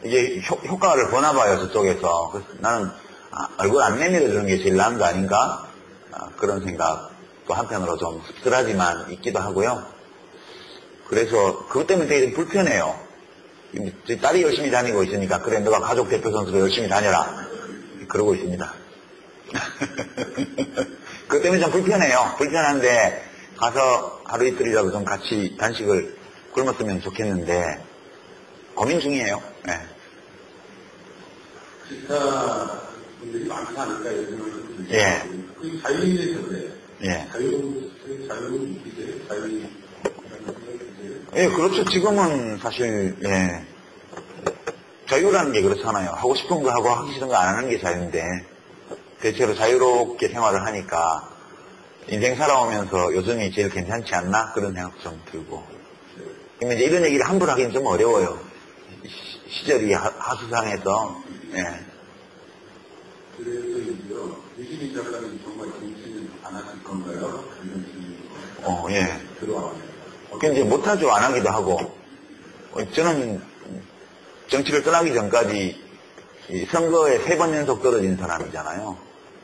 이게 효과를 보나봐요 저쪽에서. 그래서 나는 얼굴 안 내밀어주는 게 제일 나은 거 아닌가 그런 생각도 한편으로 좀 씁쓸하지만 있기도 하고요. 그래서 그것 때문에 되게 좀 불편해요. 저희 딸이 열심히 다니고 있으니까 그래 너가 가족 대표 선수로 열심히 다녀라 그러고 있습니다. 그것 때문에 좀 불편해요. 불편한데 가서 하루 이틀이라도 좀 같이 단식을 굶었으면 좋겠는데 고민 중이에요. 네. 기타 분들이 많지 않을까 요즘은. 예. 그 자유인에서 그래. 예. 자유인 느끼세요? 예, 그렇죠. 지금은 사실 예. 자유라는 게 그렇잖아요. 하고 싶은 거 하고 하기 싫은 거 안 하는 게 자유인데 대체로 자유롭게 생활을 하니까 인생 살아오면서 요즘이 제일 괜찮지 않나 그런 생각 좀 들고. 근데 이제 이런 얘기를 함부로 하기는 좀 어려워요. 시절이 하수상해서. 예. 그래서 이제요. 유시민 작가님 정말 정치는 안 하실 건가요? 예. 들어와요. 이제 못하죠. 안 하기도 하고. 저는 정치를 떠나기 전까지 선거에 3번 연속 떨어진 사람이잖아요.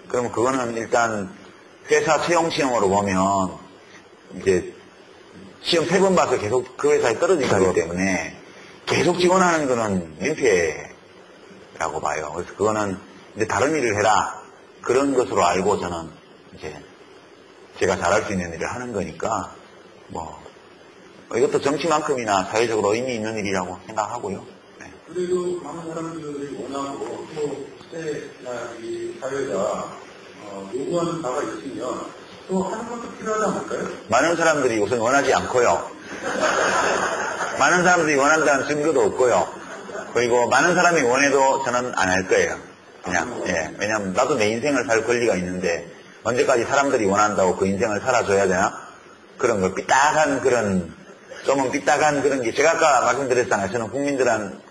그러면 그거는 일단 회사 채용 시험으로 보면 이제 시험 3번 봐서 계속 그 회사에 떨어진 거기 때문에 계속 지원하는 거는 민폐라고 봐요. 그래서 그거는 이제 다른 일을 해라 그런 것으로 알고 저는 이제 제가 잘할 수 있는 일을 하는 거니까 뭐 이것도 정치만큼이나 사회적으로 의미 있는 일이라고 생각하고요. 네. 그래도 많은 사람들이 원하고 또 시대나 이 사회가 요구하는 바가 있으면 또 하는 것도 필요하지 않을까요? 많은 사람들이 우선 원하지 않고요. 많은 사람들이 원한다는 증거도 없고요. 그리고 많은 사람이 원해도 저는 안 할 거예요. 그냥 예. 왜냐하면 나도 내 인생을 살 권리가 있는데 언제까지 사람들이 원한다고 그 인생을 살아줘야 되나? 그런 걸 삐딱한 그런 좀은 삐딱한 그런 게 제가 아까 말씀드렸잖아요. 저는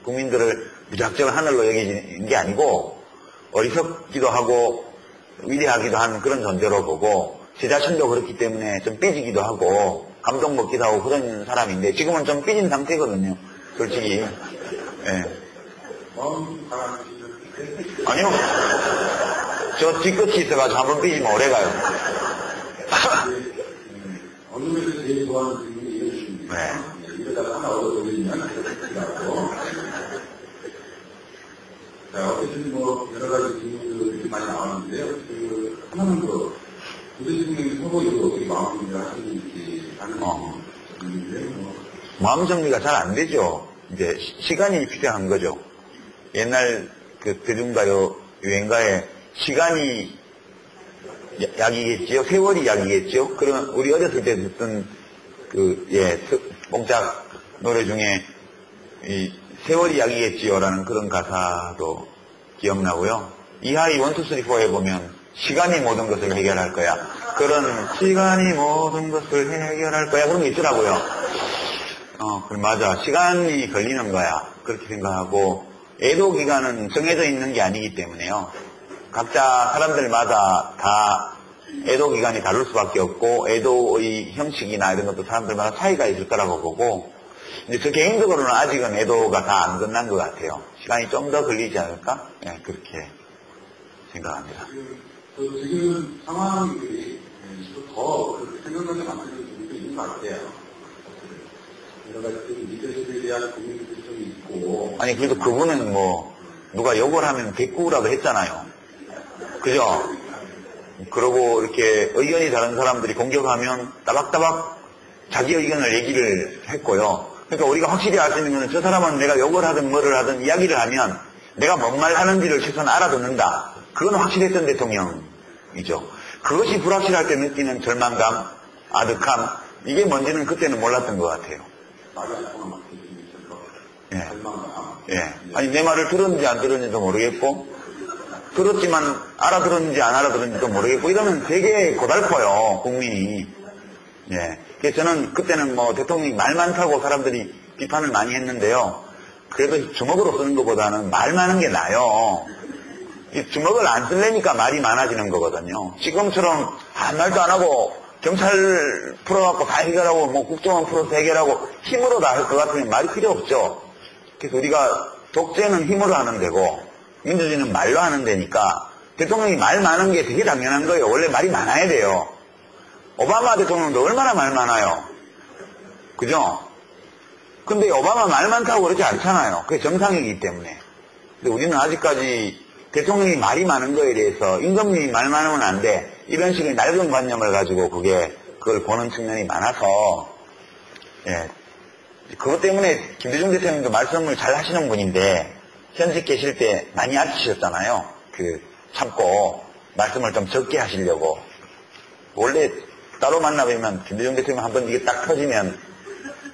국민들을 무작정 하늘로 여기는 게 아니고 어리석기도 하고 위대하기도 한 그런 존재로 보고 제 자신도 그렇기 때문에 좀 삐지기도 하고 감동 먹기도 하고 그런 사람인데 지금은 좀 삐진 상태거든요. 솔직히. 예. 아니요. 저 뒤끝이 있어가지고 한번 삐지면 오래가요. 어느 것을 제일 좋아하는 질문이 이것입니다. 네. 이러다가 하나 얻어버리면 그렇고. 자, 어쨌든 뭐 여러 가지 질문들이 많이 나왔는데요. 하나는 그 부대중님 서버에서 어떻게 마음 정리를 하시는지 하는 질문인데요. 마음 정리가 잘 안 되죠. 이제 시간이 필요한 거죠. 옛날 그 대중가요 유행가에 시간이 약이겠지요? 세월이 약이겠죠? 그러면 우리 어렸을 때 듣던 뽕짝 노래 중에 이 세월이 약이겠지요라는 그런 가사도 기억나고요. 이하이 1, 2, 3, 4에 보면 시간이 모든 것을 해결할 거야. 그런 시간이 모든 것을 해결할 거야. 그런 게 있더라고요. 그럼 맞아. 시간이 걸리는 거야. 그렇게 생각하고 애도 기간은 정해져 있는 게 아니기 때문에요. 각자 사람들마다 다 애도 기간이 다를 수밖에 없고 애도의 형식이나 이런 것도 사람들마다 차이가 있을 거라고 보고 근데 저 개인적으로는 아직은 애도가 다 안 끝난 것 같아요. 시간이 좀 더 걸리지 않을까? 네, 그렇게 생각합니다. 지금 상황들이 더 그렇게 생각나게 만드는 부분도 있는 것 같아요. 여러 가지 리더십에 대한 고민들이 좀 있고. 아니, 그래도 그분은 뭐, 누가 욕을 하면 개꾸라고 했잖아요. 그죠? 그러고 이렇게 의견이 다른 사람들이 공격하면 따박따박 자기 의견을 얘기를 했고요. 그러니까 우리가 확실히 알 수 있는 것은 저 사람은 내가 욕을 하든 뭐를 하든 이야기를 하면 내가 뭔 말 하는지를 최소한 알아듣는다. 그건 확실했던 대통령이죠. 그것이 불확실할 때 느끼는 절망감, 아득함, 이게 뭔지는 그때는 몰랐던 것 같아요. 예. 예. 아니, 내 말을 들었는지 안 들었는지도 모르겠고, 들었지만 알아들었는지 안 알아들었는지도 모르겠고, 이러면 되게 고달퍼요, 국민이. 예. 그래서 저는 그때는 뭐 대통령이 말 많다고 사람들이 비판을 많이 했는데요. 그래도 주먹으로 쓰는 것보다는 말 많은 게 나아요. 이 주먹을 안 쓰려니까 말이 많아지는 거거든요. 지금처럼 아무 말도 안 하고 경찰 풀어갖고 다 해결하고 뭐 국정원 풀어서 해결하고 힘으로 다 할 것 같으면 말이 필요 없죠. 그래서 우리가 독재는 힘으로 하는 데고 민주주의는 말로 하는 데니까 대통령이 말 많은 게 되게 당연한 거예요. 원래 말이 많아야 돼요. 오바마 대통령도 얼마나 말 많아요. 그죠? 근데 오바마 말 많다고 그러지 않잖아요. 그게 정상이기 때문에. 근데 우리는 아직까지 대통령이 말이 많은 거에 대해서 임금님이 말 많으면 안 돼. 이런 식의 낡은 관념을 가지고 그걸 보는 측면이 많아서, 예. 그것 때문에 김대중 대통령도 말씀을 잘 하시는 분인데, 현직 계실 때 많이 아끼셨잖아요. 참고, 말씀을 좀 적게 하시려고. 원래 따로 만나뵈면 김대중 대통령 한번 이게 딱 터지면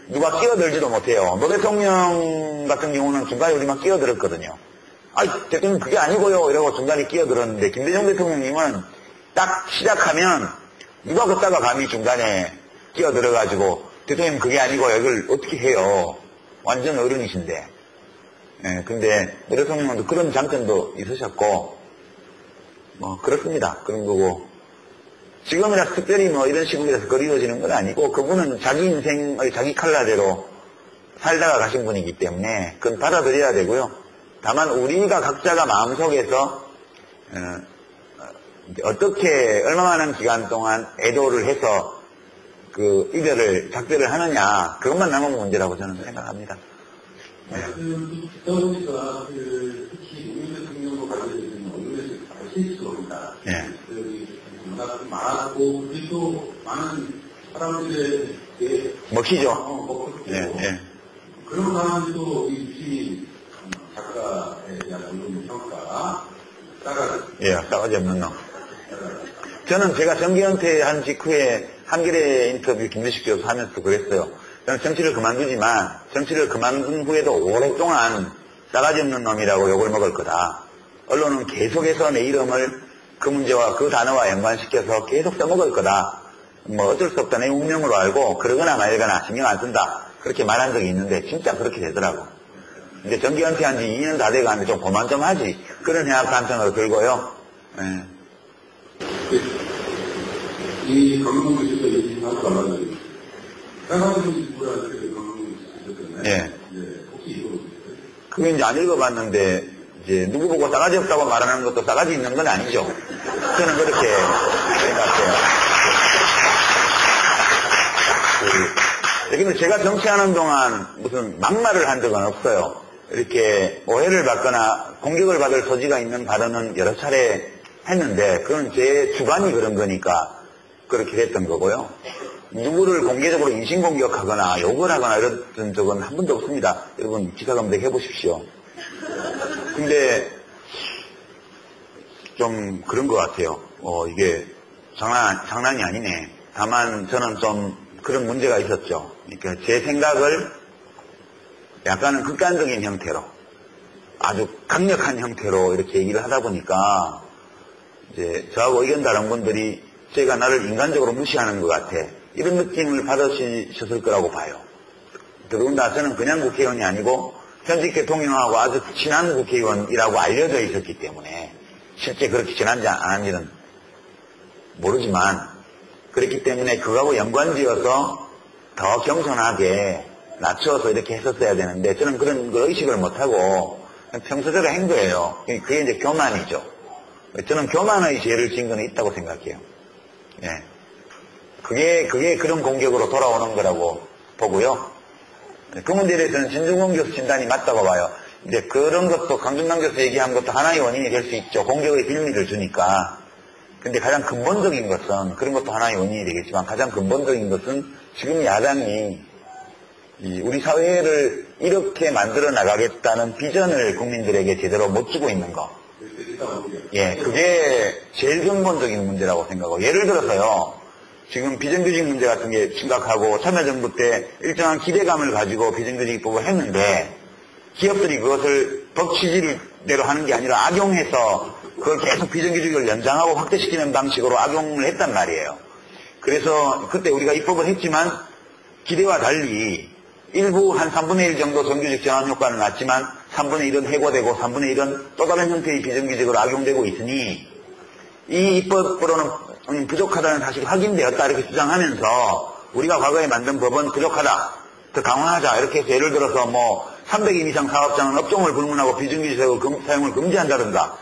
누가 끼어들지도 못해요. 노 대통령 같은 경우는 중간에 우리 막 끼어들었거든요. 아이, 대통령 그게 아니고요. 이러고 중간에 끼어들었는데, 김대중 대통령님은 딱 시작하면, 누가 걷다가 감히 중간에 끼어들어가지고, 대통령 그게 아니고요. 이걸 어떻게 해요. 완전 어른이신데. 예, 근데, 노 대통령은 그런 장점도 있으셨고, 뭐, 그렇습니다. 그런 거고. 지금이라 특별히 뭐 이런 식으로 그리워지는 건 아니고, 그분은 자기 인생의 자기 칼라대로 살다가 가신 분이기 때문에, 그건 받아들여야 되고요. 다만 우리가 각자가 마음속에서 어떻게 얼마만한 기간 동안 애도를 해서 작별을 하느냐 그것만 남은 문제라고 저는 생각합니다. 듣다 보니까 특히 노무현 대통령과 관련된 언론에서 실수입니다. 예. 워낙 많았고 그리고 많은 사람들의 먹히죠. 예, 예. 그런 사람들도 이 작가에 대한 언론 평가, 싸가지 없는 놈. 저는 제가 정계 은퇴한 직후에 한겨레 인터뷰 김대식 교수 하면서 그랬어요. 저는 정치를 그만두지만 정치를 그만둔 후에도 오랫동안 싸가지 없는 놈이라고 욕을 먹을 거다. 언론은 계속해서 내 이름을 그 문제와 그 단어와 연관시켜서 계속 써먹을 거다. 뭐 어쩔 수 없다. 내 운명으로 알고 그러거나 말거나 신경 안 쓴다. 그렇게 말한 적이 있는데 진짜 그렇게 되더라고. 이제 정기 은퇴한 지 2년 다 돼가는데 좀 그만 좀 하지. 그런 생각 한편으로 들고요. 예. 이 강릉 교수도 얘기하고 말하는 싸가지 분한테 강릉 교수였잖아요. 예. 혹시 이거 그게 이제 안 읽어봤는데 이제 누구 보고 싸가지 없다고 말하는 것도 싸가지 있는 건 아니죠. 저는 그렇게 생각해요. 근데 제가 정치하는 동안 무슨 막말을 한 적은 없어요. 이렇게 오해를 받거나 공격을 받을 소지가 있는 발언은 여러 차례 했는데 그건 제 주관이 그런 거니까 그렇게 됐던 거고요. 누구를 공개적으로 인신공격하거나 욕을 하거나 이랬던 적은 한 번도 없습니다. 여러분 기사 검색해 보십시오. 근데 좀 그런 것 같아요. 이게 장난이 아니네. 다만 저는 좀 그런 문제가 있었죠. 그러니까 제 생각을 약간은 극단적인 형태로, 아주 강력한 형태로 이렇게 얘기를 하다 보니까 이제 저하고 의견 다른 분들이 제가 나를 인간적으로 무시하는 것 같아, 이런 느낌을 받으셨을 거라고 봐요. 더군다나 저는 그냥 국회의원이 아니고 현직 대통령하고 아주 친한 국회의원이라고 알려져 있었기 때문에, 실제 그렇게 친한지 안 한지는 모르지만 그렇기 때문에 그거하고 연관지어서 더 겸손하게 낮춰서 이렇게 했었어야 되는데, 저는 그런 걸 의식을 못하고 평소대로 한 거예요. 그게 이제 교만이죠. 저는 교만의 죄를 지은 건 있다고 생각해요. 예. 그게 그런 공격으로 돌아오는 거라고 보고요. 그 문제에 대해서는 진중권 교수 진단이 맞다고 봐요. 이제 그런 것도 강준남 교수 얘기한 것도 하나의 원인이 될 수 있죠. 공격의 빌미를 주니까. 근데 가장 근본적인 것은, 그런 것도 하나의 원인이 되겠지만 가장 근본적인 것은 지금 야당이 우리 사회를 이렇게 만들어 나가겠다는 비전을 국민들에게 제대로 못 주고 있는 거. 예, 그게 제일 근본적인 문제라고 생각하고, 예를 들어서요, 지금 비정규직 문제 같은 게 심각하고 참여정부 때 일정한 기대감을 가지고 비정규직법을 했는데, 기업들이 그것을 법 취지대로 하는 게 아니라 악용해서 그걸 계속 비정규직을 연장하고 확대시키는 방식으로 악용을 했단 말이에요. 그래서 그때 우리가 입법을 했지만 기대와 달리 일부 한 3분의 1 정도 정규직 전환 효과는 났지만 3분의 1은 해고되고 3분의 1은 또 다른 형태의 비정규직으로 악용되고 있으니 이 입법으로는 부족하다는 사실이 확인되었다, 이렇게 주장하면서 우리가 과거에 만든 법은 부족하다, 더 강화하자, 이렇게 해서 예를 들어서 300인 이상 사업장은 업종을 불문하고 비정규직 사용을 금지한다든가,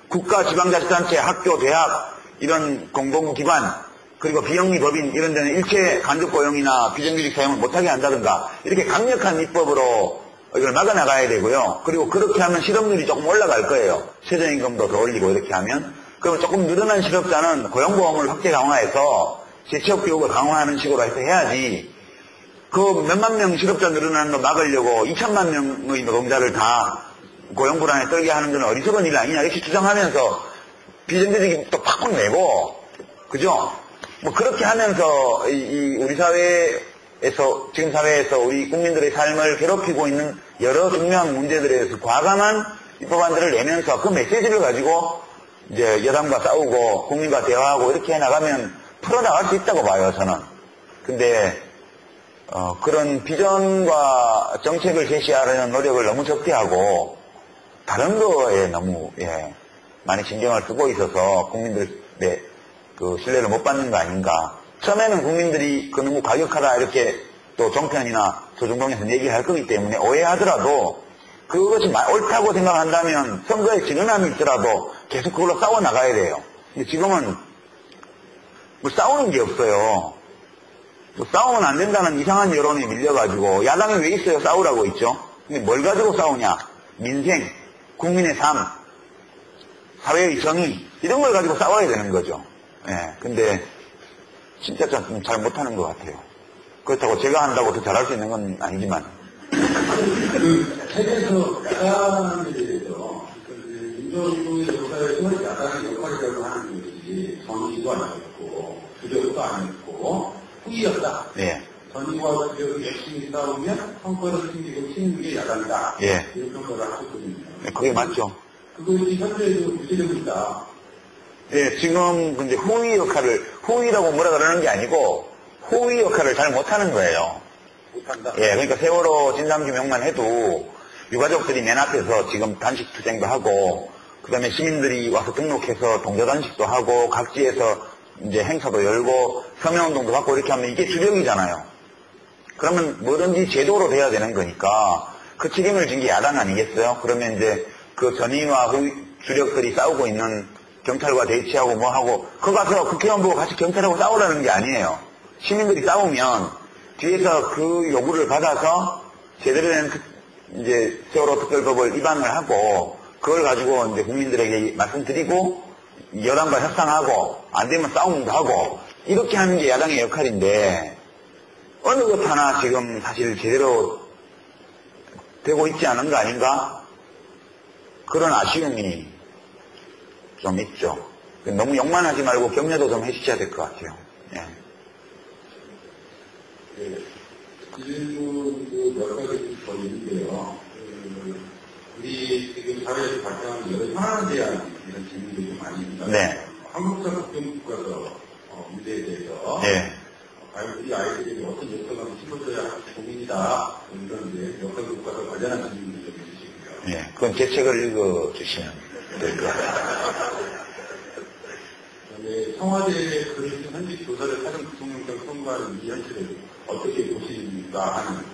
국가, 지방자치단체, 학교, 대학, 이런 공공기관, 그리고 비영리 법인 이런 데는 일체 간접 고용이나 비정규직 사용을 못하게 한다든가, 이렇게 강력한 입법으로 이걸 막아나가야 되고요. 그리고 그렇게 하면 실업률이 조금 올라갈 거예요. 최저임금도 더 올리고 이렇게 하면. 그럼 조금 늘어난 실업자는 고용보험을 확대 강화해서 재취업교육을 강화하는 식으로 해서 해야지, 그 몇만 명 실업자 늘어나는 거 막으려고 2천만 명의 노동자를 다 고용불안에 떨게 하는 건 어리석은 일 아니냐, 이렇게 주장하면서 비정규직이 또 팍팍 내고, 그죠? 그렇게 하면서 우리 사회에서, 지금 사회에서 우리 국민들의 삶을 괴롭히고 있는 여러 중요한 문제들에 대해서 과감한 입법안들을 내면서 그 메시지를 가지고 이제 여당과 싸우고 국민과 대화하고 이렇게 해나가면 풀어나갈 수 있다고 봐요, 저는. 근데 그런 비전과 정책을 제시하려는 노력을 너무 적게 하고 다른 거에 너무 많이 신경을 쓰고 있어서 국민들의 그 신뢰를 못 받는 거 아닌가. 처음에는 국민들이 그 너무 과격하다 이렇게 또 종편이나 조중동에서 얘기할 거기 때문에 오해하더라도 그것이 옳다고 생각한다면 선거에 지능함이 있더라도 계속 그걸로 싸워 나가야 돼요. 근데 지금은 싸우는 게 없어요. 싸우면 안 된다는 이상한 여론이 밀려가지고 야당이 왜 있어요? 싸우라고 있죠. 근데 뭘 가지고 싸우냐? 민생, 국민의 삶, 사회의 정의, 이런 걸 가지고 싸워야 되는 거죠. 근데 진짜 좀 잘 못하는 것 같아요. 그렇다고 제가 한다고 더 잘할 수 있는 건 아니지만. 그 세계에서 야당에 대해서 민주주의 역사에서 야당의 역할이라고 하는 것이 정의도 아니었고 주력도 아니었고 후이였다. 전의와 주력을 열심히 싸우면 성과를 챙기고 치는 게 야당이다. 이런 평가를 하셨거든요. 그게 맞죠. 그것이 현재도 유지되고 있다. 지금 근데 후위 역할을, 후위라고 뭐라 그러는 게 아니고 후위 역할을 잘 못하는 거예요. 못한다. 그러니까 세월호 진상규명만 해도 유가족들이 맨 앞에서 지금 단식 투쟁도 하고, 그 다음에 시민들이 와서 등록해서 동조단식도 하고, 각지에서 이제 행사도 열고, 서명운동도 받고 이렇게 하면 이게 주력이잖아요. 그러면 뭐든지 제도로 돼야 되는 거니까 그 책임을 진 게 야당 아니겠어요? 그러면 이제 그 전위와 주력들이 싸우고 있는 경찰과 대치하고 뭐 하고, 그거 가서 국회의원 보고 같이 경찰하고 싸우라는 게 아니에요. 시민들이 싸우면 뒤에서 그 요구를 받아서 제대로 된 이제 세월호 특별법을 위반을 하고, 그걸 가지고 이제 국민들에게 말씀드리고, 여당과 협상하고, 안 되면 싸움도 하고, 이렇게 하는 게 야당의 역할인데, 어느 것 하나 지금 사실 제대로 되고 있지 않은 거 아닌가? 그런 아쉬움이 좀 있죠. 너무 욕만 하지 말고 격려도 좀 해주셔야 될 것 같아요. 예. 네. 질문 몇 가지 더 있는데요. 우리 지금 사회에서 발생하는 여러 현안 제한 이런 질문들이 좀 많이 있습니다. 네. 한국사 국경국가서 문제에 대해서 예. 과연 이 아이들이 어떤 역할을 심어줘야 할지 고민이다. 이런 이제 역할 국가서 관련한 질문을 좀 해주시고요. 예. 그건 제 책을 읽어주시면 될 것 같아요. 그다음에 청와대의 그런 현직 조사를 사전 대통령장 선거하는 이 현실을 어떻게 보십니까 하는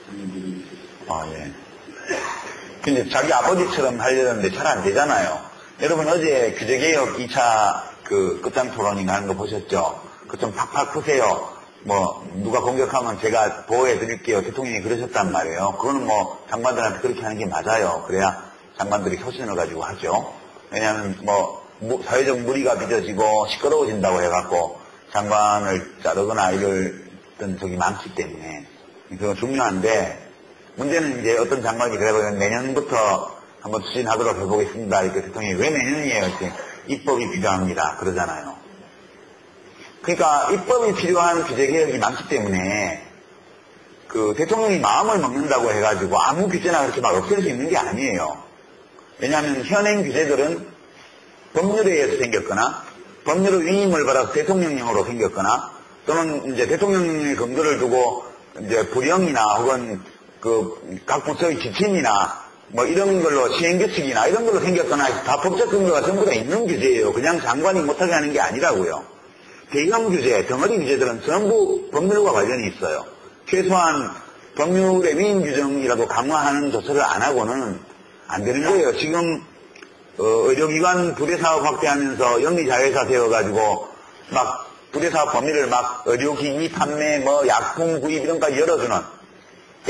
질문들이 있습니다. 아, 예. 근데 자기 아버지처럼 하려는데 잘 안 되잖아요. 여러분 어제 규제개혁 2차 그 끝장 토론인가 하는 거 보셨죠? 그 좀 팍팍 푸세요. 뭐 누가 공격하면 제가 보호해 드릴게요. 대통령이 그러셨단 말이에요. 그거는 뭐 장관들한테 그렇게 하는 게 맞아요. 그래야 장관들이 소신을 가지고 하죠. 왜냐하면 뭐 사회적 무리가 빚어지고 시끄러워진다고 해갖고 장관을 자르거나 이랬던 적이 많기 때문에 그건 중요한데 문제는 이제 어떤 장관이 그래버리면 내년부터 한번 추진하도록 해보겠습니다. 이렇게 대통령이 왜 내년이에요? 이렇게 입법이 필요합니다. 그러잖아요. 그러니까 입법이 필요한 규제개혁이 많기 때문에 그 대통령이 마음을 먹는다고 해가지고 아무 규제나 그렇게 막 없앨 수 있는 게 아니에요. 왜냐하면 현행 규제들은 법률에 의해서 생겼거나 법률의 위임을 받아서 대통령령으로 생겼거나 또는 이제 대통령령의 근거를 두고 이제 불령이나 혹은 그 각 부처의 지침이나 뭐 이런 걸로 시행규칙이나 이런 걸로 생겼거나 해서 다 법적 근거가 전부 다 있는 규제예요. 그냥 장관이 못하게 하는 게 아니라고요. 대형 규제, 덩어리 규제들은 전부 법률과 관련이 있어요. 최소한 법률의 위임 규정이라도 강화하는 조처를 안 하고는 안 되는 거예요. 지금 의료기관 부대사업 확대하면서 영리자회사 세워가지고 막 부대사업 범위를 막 의료기기 판매, 뭐 약품 구입 이런 까지 열어주는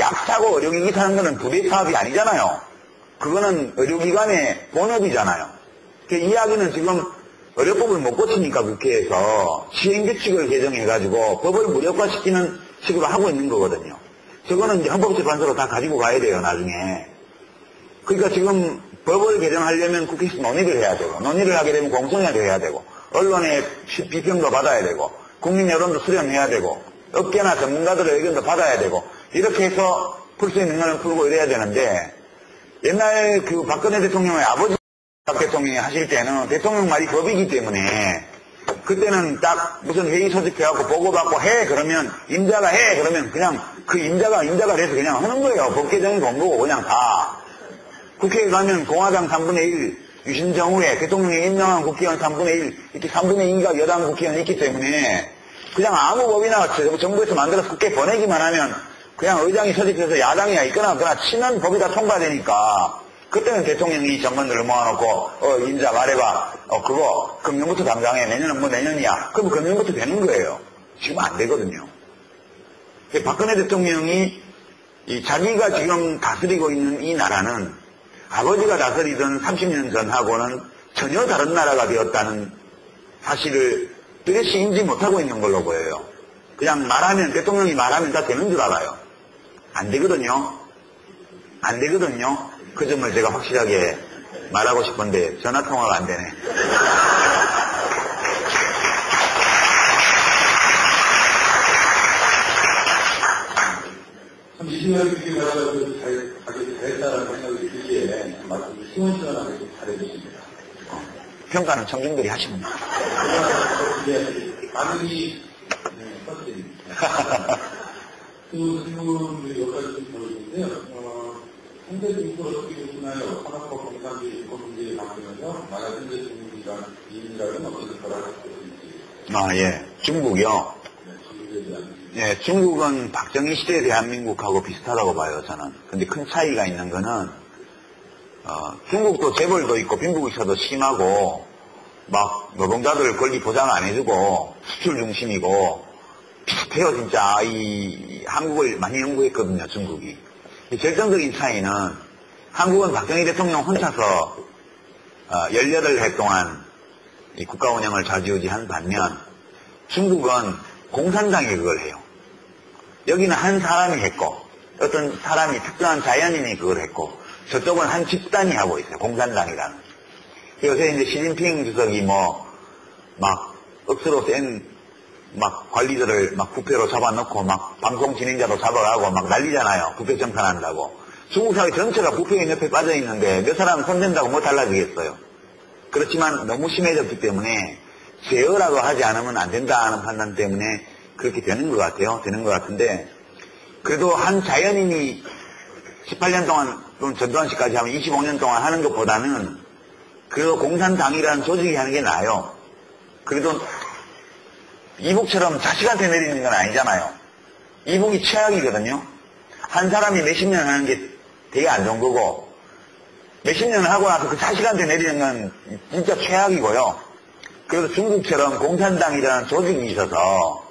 약 사고 의료기기 사는 거는 부대사업이 아니잖아요. 그거는 의료기관의 본업이잖아요. 그 이야기는 지금 의료법을 못 고치니까 국회에서 시행규칙을 개정해가지고 법을 무력화시키는 식으로 하고 있는 거거든요. 저거는 이제 헌법재판소로 다 가지고 가야 돼요, 나중에. 그러니까 지금 법을 개정하려면 국회에서 논의를 해야 되고, 논의를 하게 되면 공청회도 해야 되고, 언론의 비평도 받아야 되고, 국민 여론도 수렴해야 되고, 업계나 전문가들의 의견도 받아야 되고, 이렇게 해서 풀 수 있는 거는 풀고 이래야 되는데, 옛날 그 박근혜 대통령의 아버지 박 대통령이 하실 때는 대통령 말이 법이기 때문에, 그때는 딱 무슨 회의 소집해갖고 보고받고 해 그러면 임자가 해 그러면 그냥 그 임자가 돼서 그냥 하는 거예요. 법 개정이 공부고 그냥 다. 국회에 가면 공화당 3분의 1 유신정후에 대통령이 임명한 국회의원 3분의 1 이렇게 3분의 2가 여당 국회의원이 있기 때문에 그냥 아무 법이나 정부에서 만들어서 국회에 보내기만 하면 그냥 의장이 소집해서 야당이야 있거나 없거나 치면 법이 다 통과되니까 그때는 대통령이 정권들을 모아놓고 임자 말해봐 그거 금년부터 당장해 내년은 뭐 내년이야 그럼 금년부터 되는 거예요. 지금 안 되거든요. 박근혜 대통령이 자기가 지금 다스리고 있는 이 나라는 아버지가 다스리던 30년 전하고는 전혀 다른 나라가 되었다는 사실을 뚜렷이 인지 못하고 있는 걸로 보여요. 그냥 말하면 대통령이 말하면 다 되는 줄 알아요. 안 되거든요. 안 되거든요. 그 점을 제가 확실하게 말하고 싶은데 전화통화가 안 되네. 참 20년 이렇게 나가서 잘했다는 생각이 들기에 말씀을 시원시원하게 잘해주십니다. 평가는 청중들이 하시면 돼요. 반응이 터뜨립니다. 그 질문을 몇 가지 좀 보여주는데요. 현재 중국을 어떻게 보시나요? 산업법 공산주의 인권 문제에 관련해서 만약 현재 중국이란 이민이라면 어떤 역할을 할 수 있을지. 아, 예. 중국이요? 네, 중국에 대한. 예, 중국은 박정희 시대 대한민국하고 비슷하다고 봐요, 저는. 근데 큰 차이가 있는 거는, 중국도 재벌도 있고 빈부격차도 심하고, 막 노동자들 권리 보장 안 해주고, 수출 중심이고, 비슷해요, 진짜. 한국을 많이 연구했거든요, 중국이. 결정적인 차이는 한국은 박정희 대통령 혼자서 18해 동안 이 국가 운영을 좌지우지한 반면 중국은 공산당이 그걸 해요. 여기는 한 사람이 했고 어떤 사람이 특정한 자연인이 그걸 했고 저쪽은 한 집단이 하고 있어요. 공산당이라는. 요새 이제 시진핑 주석이 막 억수로 막 관리들을 막 부패로 잡아놓고 막 방송 진행자도 잡아가고 막 난리잖아요. 부패 정산한다고. 중국 사회 전체가 부패의 늪에 빠져 있는데 몇 사람은 손댄다고 뭐 달라지겠어요. 그렇지만 너무 심해졌기 때문에 제어라고 하지 않으면 안 된다는 판단 때문에 그렇게 되는 것 같아요. 되는 것 같은데 그래도 한 자연인이 18년 동안 또는 전두환 씨까지 하면 25년 동안 하는 것보다는 그래도 공산당이라는 조직이 하는 게 나아요. 그래도 이북처럼 자식한테 내리는 건 아니잖아요. 이북이 최악이거든요. 한 사람이 몇십 년 하는 게 되게 안 좋은 거고 몇십 년을 하고 나서 그 자식한테 내리는 건 진짜 최악이고요. 그래서 중국처럼 공산당이라는 조직이 있어서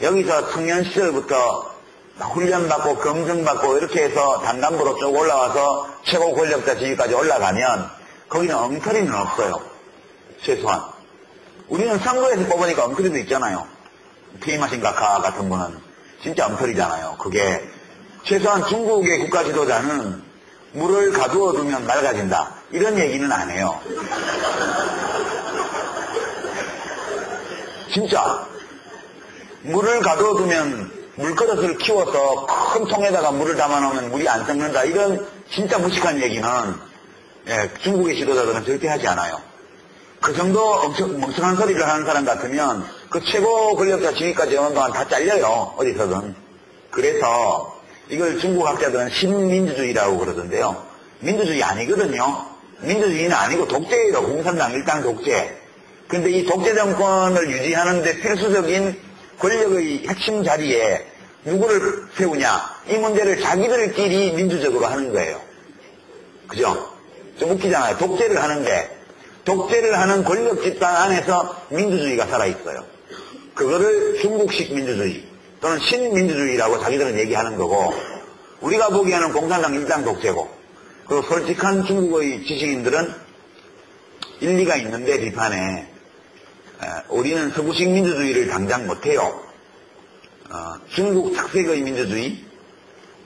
여기서 청년 시절부터 훈련받고 검증받고 이렇게 해서 단간부로 쭉 올라와서 최고 권력자 지위까지 올라가면 거기는 엉터리는 없어요. 최소한. 우리는 선거에서 뽑으니까 엉터리도 있잖아요. 피임하신 각하 같은 분은 진짜 엉터리잖아요. 그게 최소한 중국의 국가 지도자는 물을 가두어 두면 맑아진다. 이런 얘기는 안 해요. 진짜. 물을 가두어 두면 물그릇을 키워서 큰 통에다가 물을 담아놓으면 물이 안 썩는다. 이런 진짜 무식한 얘기는 중국의 지도자들은 절대 하지 않아요. 그 정도 멍청한 소리를 하는 사람 같으면 그 최고 권력자 지위까지 오는 동안 다 잘려요. 어디서든. 그래서 이걸 중국 학자들은 신민주주의라고 그러던데요. 민주주의 아니거든요. 민주주의는 아니고 독재예요. 공산당 일당 독재. 근데 이 독재 정권을 유지하는데 필수적인 권력의 핵심 자리에 누구를 세우냐. 이 문제를 자기들끼리 민주적으로 하는 거예요. 그죠? 좀 웃기잖아요. 독재를 하는데 독재를 하는 권력 집단 안에서 민주주의가 살아있어요. 그거를 중국식 민주주의 또는 신민주주의라고 자기들은 얘기하는 거고 우리가 보기에는 공산당 일당 독재고 그리고 솔직한 중국의 지식인들은 일리가 있는데 비판에 우리는 서구식 민주주의를 당장 못해요. 중국 특색의 민주주의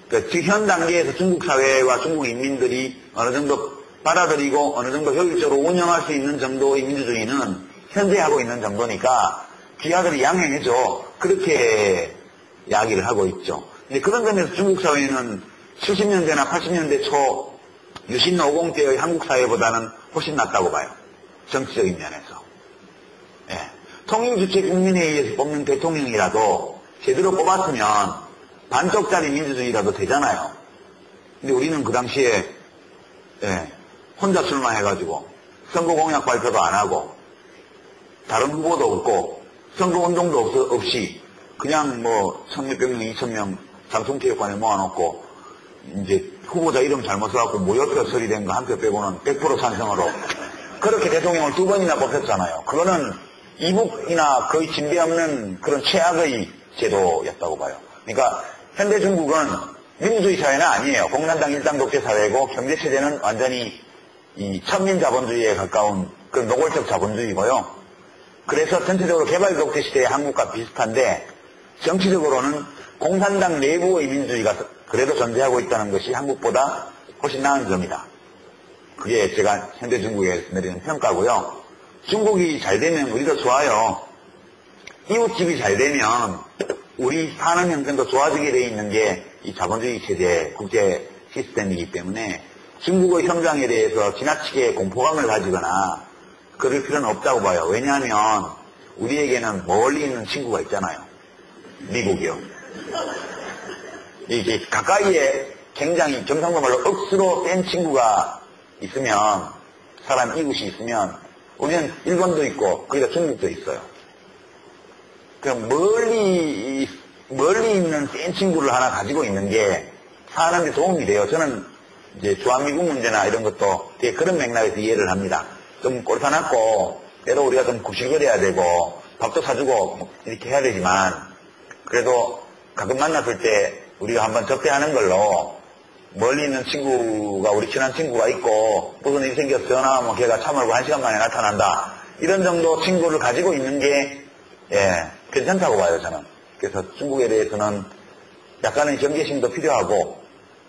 그러니까 현 단계에서 중국 사회와 중국 인민들이 어느 정도 받아들이고 어느 정도 효율적으로 운영할 수 있는 정도의 민주주의는 현재 하고 있는 정도니까 기아들이 양해해줘. 그렇게 이야기를 하고 있죠. 근데 그런 점에서 중국 사회는 70년대나 80년대 초 유신 50대의 한국 사회보다는 훨씬 낫다고 봐요. 정치적인 면에서. 예. 통일주체 국민회의에서 뽑는 대통령이라도 제대로 뽑았으면 반쪽짜리 민주주의라도 되잖아요. 근데 우리는 그 당시에 혼자 출마해가지고 선거 공약 발표도 안 하고 다른 후보도 없고 선거운동도 없이 그냥 뭐 1,000명, 2,000명 장충체육관에 모아놓고 이제 후보자 이름 잘못 써갖고 무효표 처리된 거 한 표 빼고는 100% 찬성으로 그렇게 대통령을 2번이나 뽑혔잖아요. 그거는 이북이나 거의 진배 없는 그런 최악의 제도였다고 봐요. 그러니까 현대 중국은 민주주의 사회는 아니에요. 공산당 일당 독재 사회고 경제체제는 완전히 이 천민 자본주의에 가까운 그런 노골적 자본주의고요. 그래서 전체적으로 개발 독재 시대의 한국과 비슷한데 정치적으로는 공산당 내부의 민주주의가 그래도 존재하고 있다는 것이 한국보다 훨씬 나은 점이다. 그게 제가 현대 중국에 내리는 평가고요. 중국이 잘 되면 우리도 좋아요. 이웃집이 잘 되면 우리 사는 형편도 좋아지게 돼 있는 게 이 자본주의 체제, 국제 시스템이기 때문에 중국의 성장에 대해서 지나치게 공포감을 가지거나 그럴 필요는 없다고 봐요. 왜냐하면 우리에게는 멀리 있는 친구가 있잖아요. 미국이요. 이게 가까이에 굉장히 경상도 말로 억수로 센 친구가 있으면 사람 이웃이 있으면 우리는 일본도 있고 거기다 중국도 있어요. 그럼 멀리 있는 센 친구를 하나 가지고 있는 게 사는데 도움이 돼요. 저는 이제 주한미국 문제나 이런 것도 되게 그런 맥락에서 이해를 합니다. 좀 꼴사납고 때로 우리가 좀 구실거려야 되고 밥도 사주고 이렇게 해야 되지만 그래도 가끔 만났을 때 우리가 한번 접대하는 걸로 멀리 있는 친구가 우리 친한 친구가 있고 무슨 일이 생겨서 전화하면 걔가 참을고 1시간 만에 나타난다. 이런 정도 친구를 가지고 있는 게 괜찮다고 봐요. 저는. 그래서 중국에 대해서는 약간의 경계심도 필요하고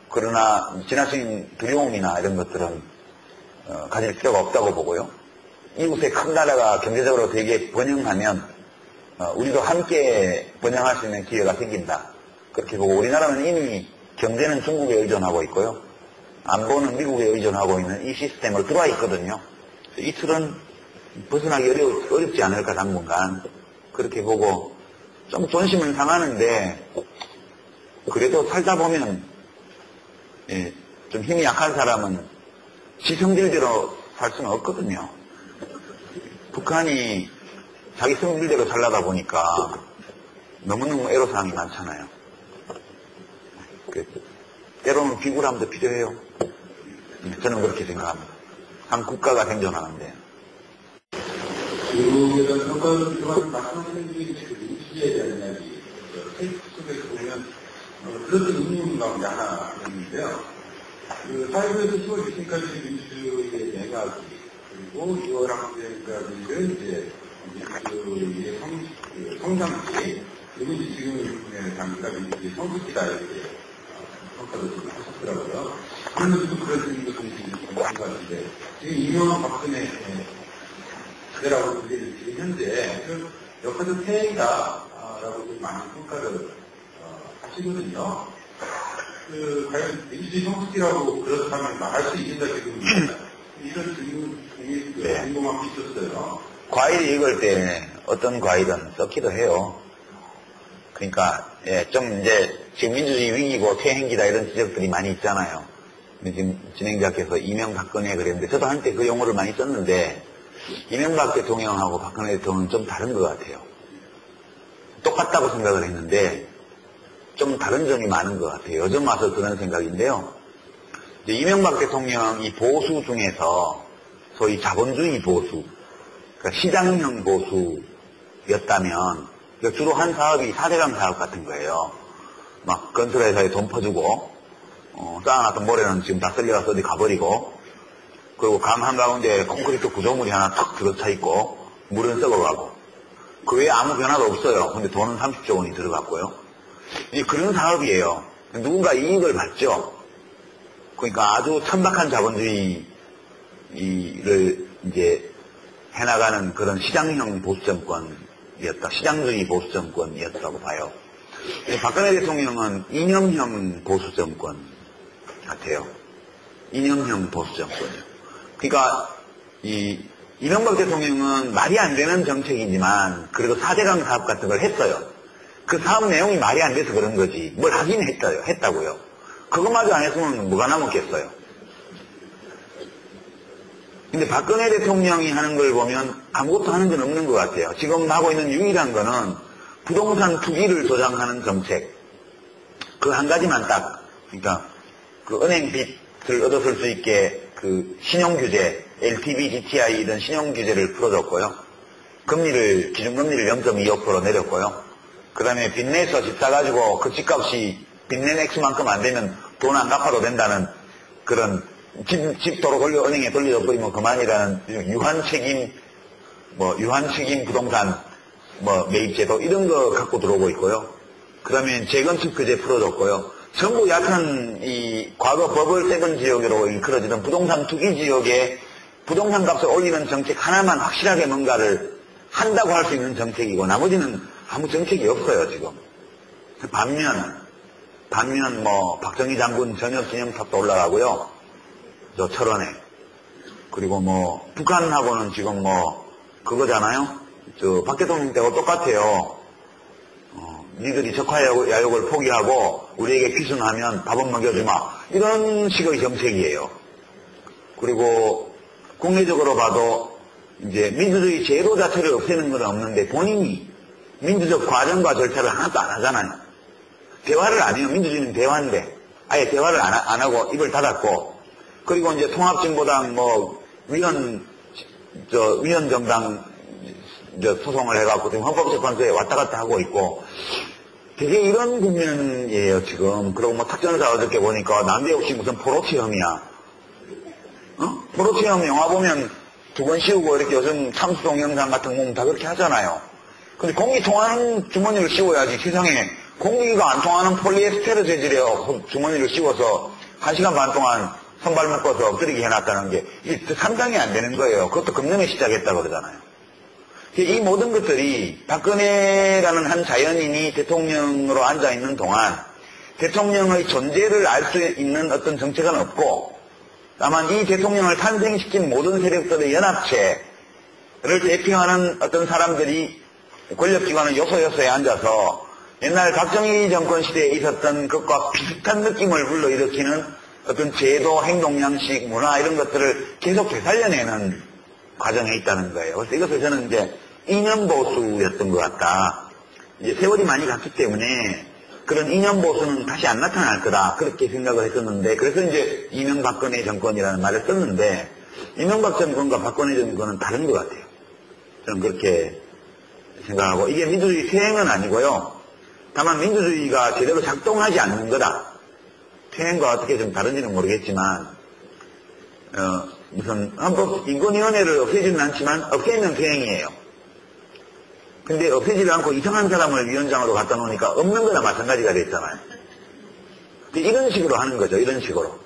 그러나 지나친 두려움이나 이런 것들은 가질 필요가 없다고 보고요. 이웃의 큰 나라가 경제적으로 되게 번영하면 우리도 함께 번영할 수 있는 기회가 생긴다. 그렇게 보고 우리나라는 이미 경제는 중국에 의존하고 있고요. 안보는 미국에 의존하고 있는 이 시스템으로 들어와 있거든요. 이 틀은 벗어나기 어렵지 않을까 당분간. 그렇게 보고 좀 존심은 상하는데 그래도 살다 보면 좀 힘이 약한 사람은 지 성질대로 살 수는 없거든요. 북한이 자기 성질대로 살려다 보니까 너무너무 애로사항이 많잖아요. 때로는 비굴함도 필요해요. 저는 그렇게 생각합니다. 한 국가가 생존하는데. 중국에 대한 평가를 말씀하시는 분이 그 민주주의에 대한 이야기, 테이프 속에서 보면 그런 의문 가운데 하나 있는데요. 그 4.15에서 10월 6일까지 민주주의의 내각이, 그리고 6월 항쟁까지를 이제 민주주의의 성장기, 그리고 이제 지금의 단계가 민주주의의 성숙기다, 이렇게 평가를 좀 하셨더라고요. 그런데도 그런 것들이 있는 것 같은데, 지금 이명박 박근혜 그대라고 불리는 지금 현재 역사적 태행이다라고 많은 평가를 하시거든요. 과연 민주주의 성숙기라고 그렇다면 말할 수 있는다 지금 이런 질문이 궁금한 게 있었어요. 과일 익을 때 어떤 과일은 썩기도 해요. 그러니까 좀 이제 지금 민주주의 위기고 퇴행기다 이런 지적들이 많이 있잖아요. 지금 진행자께서 이명박근혜 그랬는데 저도 한때 그 용어를 많이 썼는데 이명박 대통령하고 박근혜 대통령은 좀 다른 것 같아요. 똑같다고 생각을 했는데 좀 다른 점이 많은 것 같아요. 요즘 와서 그런 생각인데요. 이제 이명박 대통령 이 보수 중에서 소위 자본주의 보수, 그러니까 시장형 보수였다면 주로 한 사업이 4대강 사업 같은 거예요. 막 건설회사에 돈 퍼주고 쌓아놨던 모래는 지금 다 쓸려가서 어디 가버리고 그리고 강 한가운데 콘크리트 구조물이 하나 탁 들어차 있고 물은 썩어가고 그 외에 아무 변화도 없어요. 근데 돈은 30조 원이 들어갔고요. 이제 그런 사업이에요. 누군가 이익을 받죠. 그러니까 아주 천박한 자본주의를 이제 해나가는 그런 시장형 보수정권이었다. 시장주의 보수정권이었다고 봐요. 박근혜 대통령은 이념형 보수정권 같아요. 이념형 보수정권이요. 그러니까 이명박 대통령은 말이 안 되는 정책이지만 그래도 4대강 사업 같은 걸 했어요. 그 사업 내용이 말이 안 돼서 그런 거지. 뭘 하긴 했다고요. 그것마저 안 했으면 뭐가 남았겠어요. 근데 박근혜 대통령이 하는 걸 보면 아무것도 하는 건 없는 것 같아요. 지금 하고 있는 유일한 거는 부동산 투기를 조장하는 정책. 그 한 가지만 딱, 그러니까 그 은행 빚을 얻어쓸 수 있게 그 신용규제, LTV, DTI 이런 신용규제를 풀어줬고요. 기준금리를 0.25% 내렸고요. 그 다음에 빚내서 집 사가지고 그 집값이 빚낸 액수만큼 안 되면 돈 안 갚아도 된다는 그런 집 도로 걸려 은행에 돌려버리면 그만이라는 유한책임 부동산 매입제도 이런 거 갖고 들어오고 있고요. 그 다음에 재건축 규제 풀어줬고요. 전부 얕은 과거 버블 세븐 지역으로 일컬어지던 부동산 투기 지역에 부동산 값을 올리는 정책 하나만 확실하게 뭔가를 한다고 할 수 있는 정책이고 나머지는 아무 정책이 없어요 지금. 반면 박정희 장군 전역 기념탑도 올라가고요. 저 철원에. 그리고 북한하고는 지금 그거잖아요. 박 대통령 때하고 똑같아요. 니들이 적화야욕을 포기하고 우리에게 귀순하면 밥은 먹여주마. 이런 식의 정책이에요. 그리고 국내적으로 봐도 이제 민주주의 제도 자체를 없애는 건 없는데 본인이 민주적 과정과 절차를 하나도 안 하잖아요. 대화를 안 해요. 민주주의는 대화인데 아예 대화를 안 하고 입을 닫았고 그리고 이제 통합진보당 위원정당 소송을 해갖고 지금 헌법재판소에 왔다 갔다 하고 있고 되게 이런 국면이에요 지금. 그리고 탁전사 어저께 보니까 난데없이 무슨 포로치험이야. 포로치험 영화 보면 2번 씌우고 이렇게 요즘 참수 동영상 같은 거 보면 다 그렇게 하잖아요. 근데 공기 통하는 주머니를 씌워야지. 세상에 공기가 안 통하는 폴리에스테르 재질의 주머니를 씌워서 1시간 반 동안 손발 묶어서 엎드리게 해놨다는 게 이게 상상이 안 되는 거예요. 그것도 금년에 시작했다고 그러잖아요. 이 모든 것들이 박근혜라는 한 자연인이 대통령으로 앉아있는 동안 대통령의 존재를 알 수 있는 어떤 정책은 없고, 다만 이 대통령을 탄생시킨 모든 세력들의 연합체를 대표하는 어떤 사람들이 권력기관의 요소요소에 앉아서 옛날 박정희 정권 시대에 있었던 것과 비슷한 느낌을 불러일으키는 어떤 제도, 행동 양식, 문화 이런 것들을 계속 되살려내는 과정에 있다는 거예요. 그래서 이것을 저는 이제 이념보수였던 것 같다. 이제 세월이 많이 갔기 때문에 그런 이념보수는 다시 안 나타날 거다. 그렇게 생각을 했었는데, 그래서 이제 이명박근혜 정권이라는 말을 썼는데, 이명박 정권과 박근혜 정권은 다른 것 같아요. 저는 그렇게 생각하고, 이게 민주주의 퇴행은 아니고요. 다만 민주주의가 제대로 작동하지 않는 거다. 퇴행과 어떻게 좀 다른지는 모르겠지만, 무슨 헌법 인권위원회를 없애지는 않지만 없애면 퇴행이에요. 근데 없애지를 않고 이상한 사람을 위원장으로 갖다 놓으니까 없는 거나 마찬가지가 됐잖아요. 이런 식으로 하는 거죠. 이런 식으로.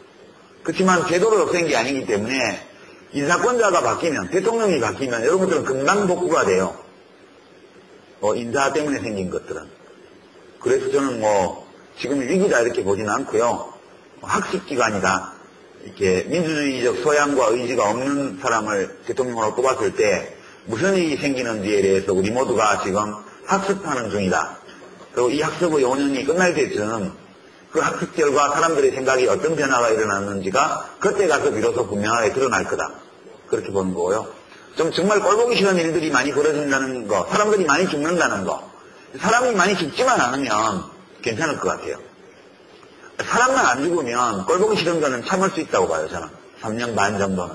그렇지만 제도를 없앤 게 아니기 때문에 인사권자가 바뀌면, 대통령이 바뀌면 여러분들은 금방 복구가 돼요. 인사 때문에 생긴 것들은. 그래서 저는 지금 위기다 이렇게 보지는 않고요. 학습기관이다. 이렇게 민주주의적 소양과 의지가 없는 사람을 대통령으로 뽑았을 때 무슨 일이 생기는지에 대해서 우리 모두가 지금 학습하는 중이다. 그리고 이 학습의 5년이 끝날 때쯤 그 학습 결과 사람들의 생각이 어떤 변화가 일어났는지가 그때 가서 비로소 분명하게 드러날 거다. 그렇게 보는 거고요. 좀 정말 꼴보기 싫은 일들이 많이 벌어진다는 거, 사람들이 많이 죽는다는 거, 사람이 많이 죽지만 않으면 괜찮을 것 같아요. 사람만 안 죽으면 꼴보기 싫은 거는 참을 수 있다고 봐요, 저는. 3년 반 정도는.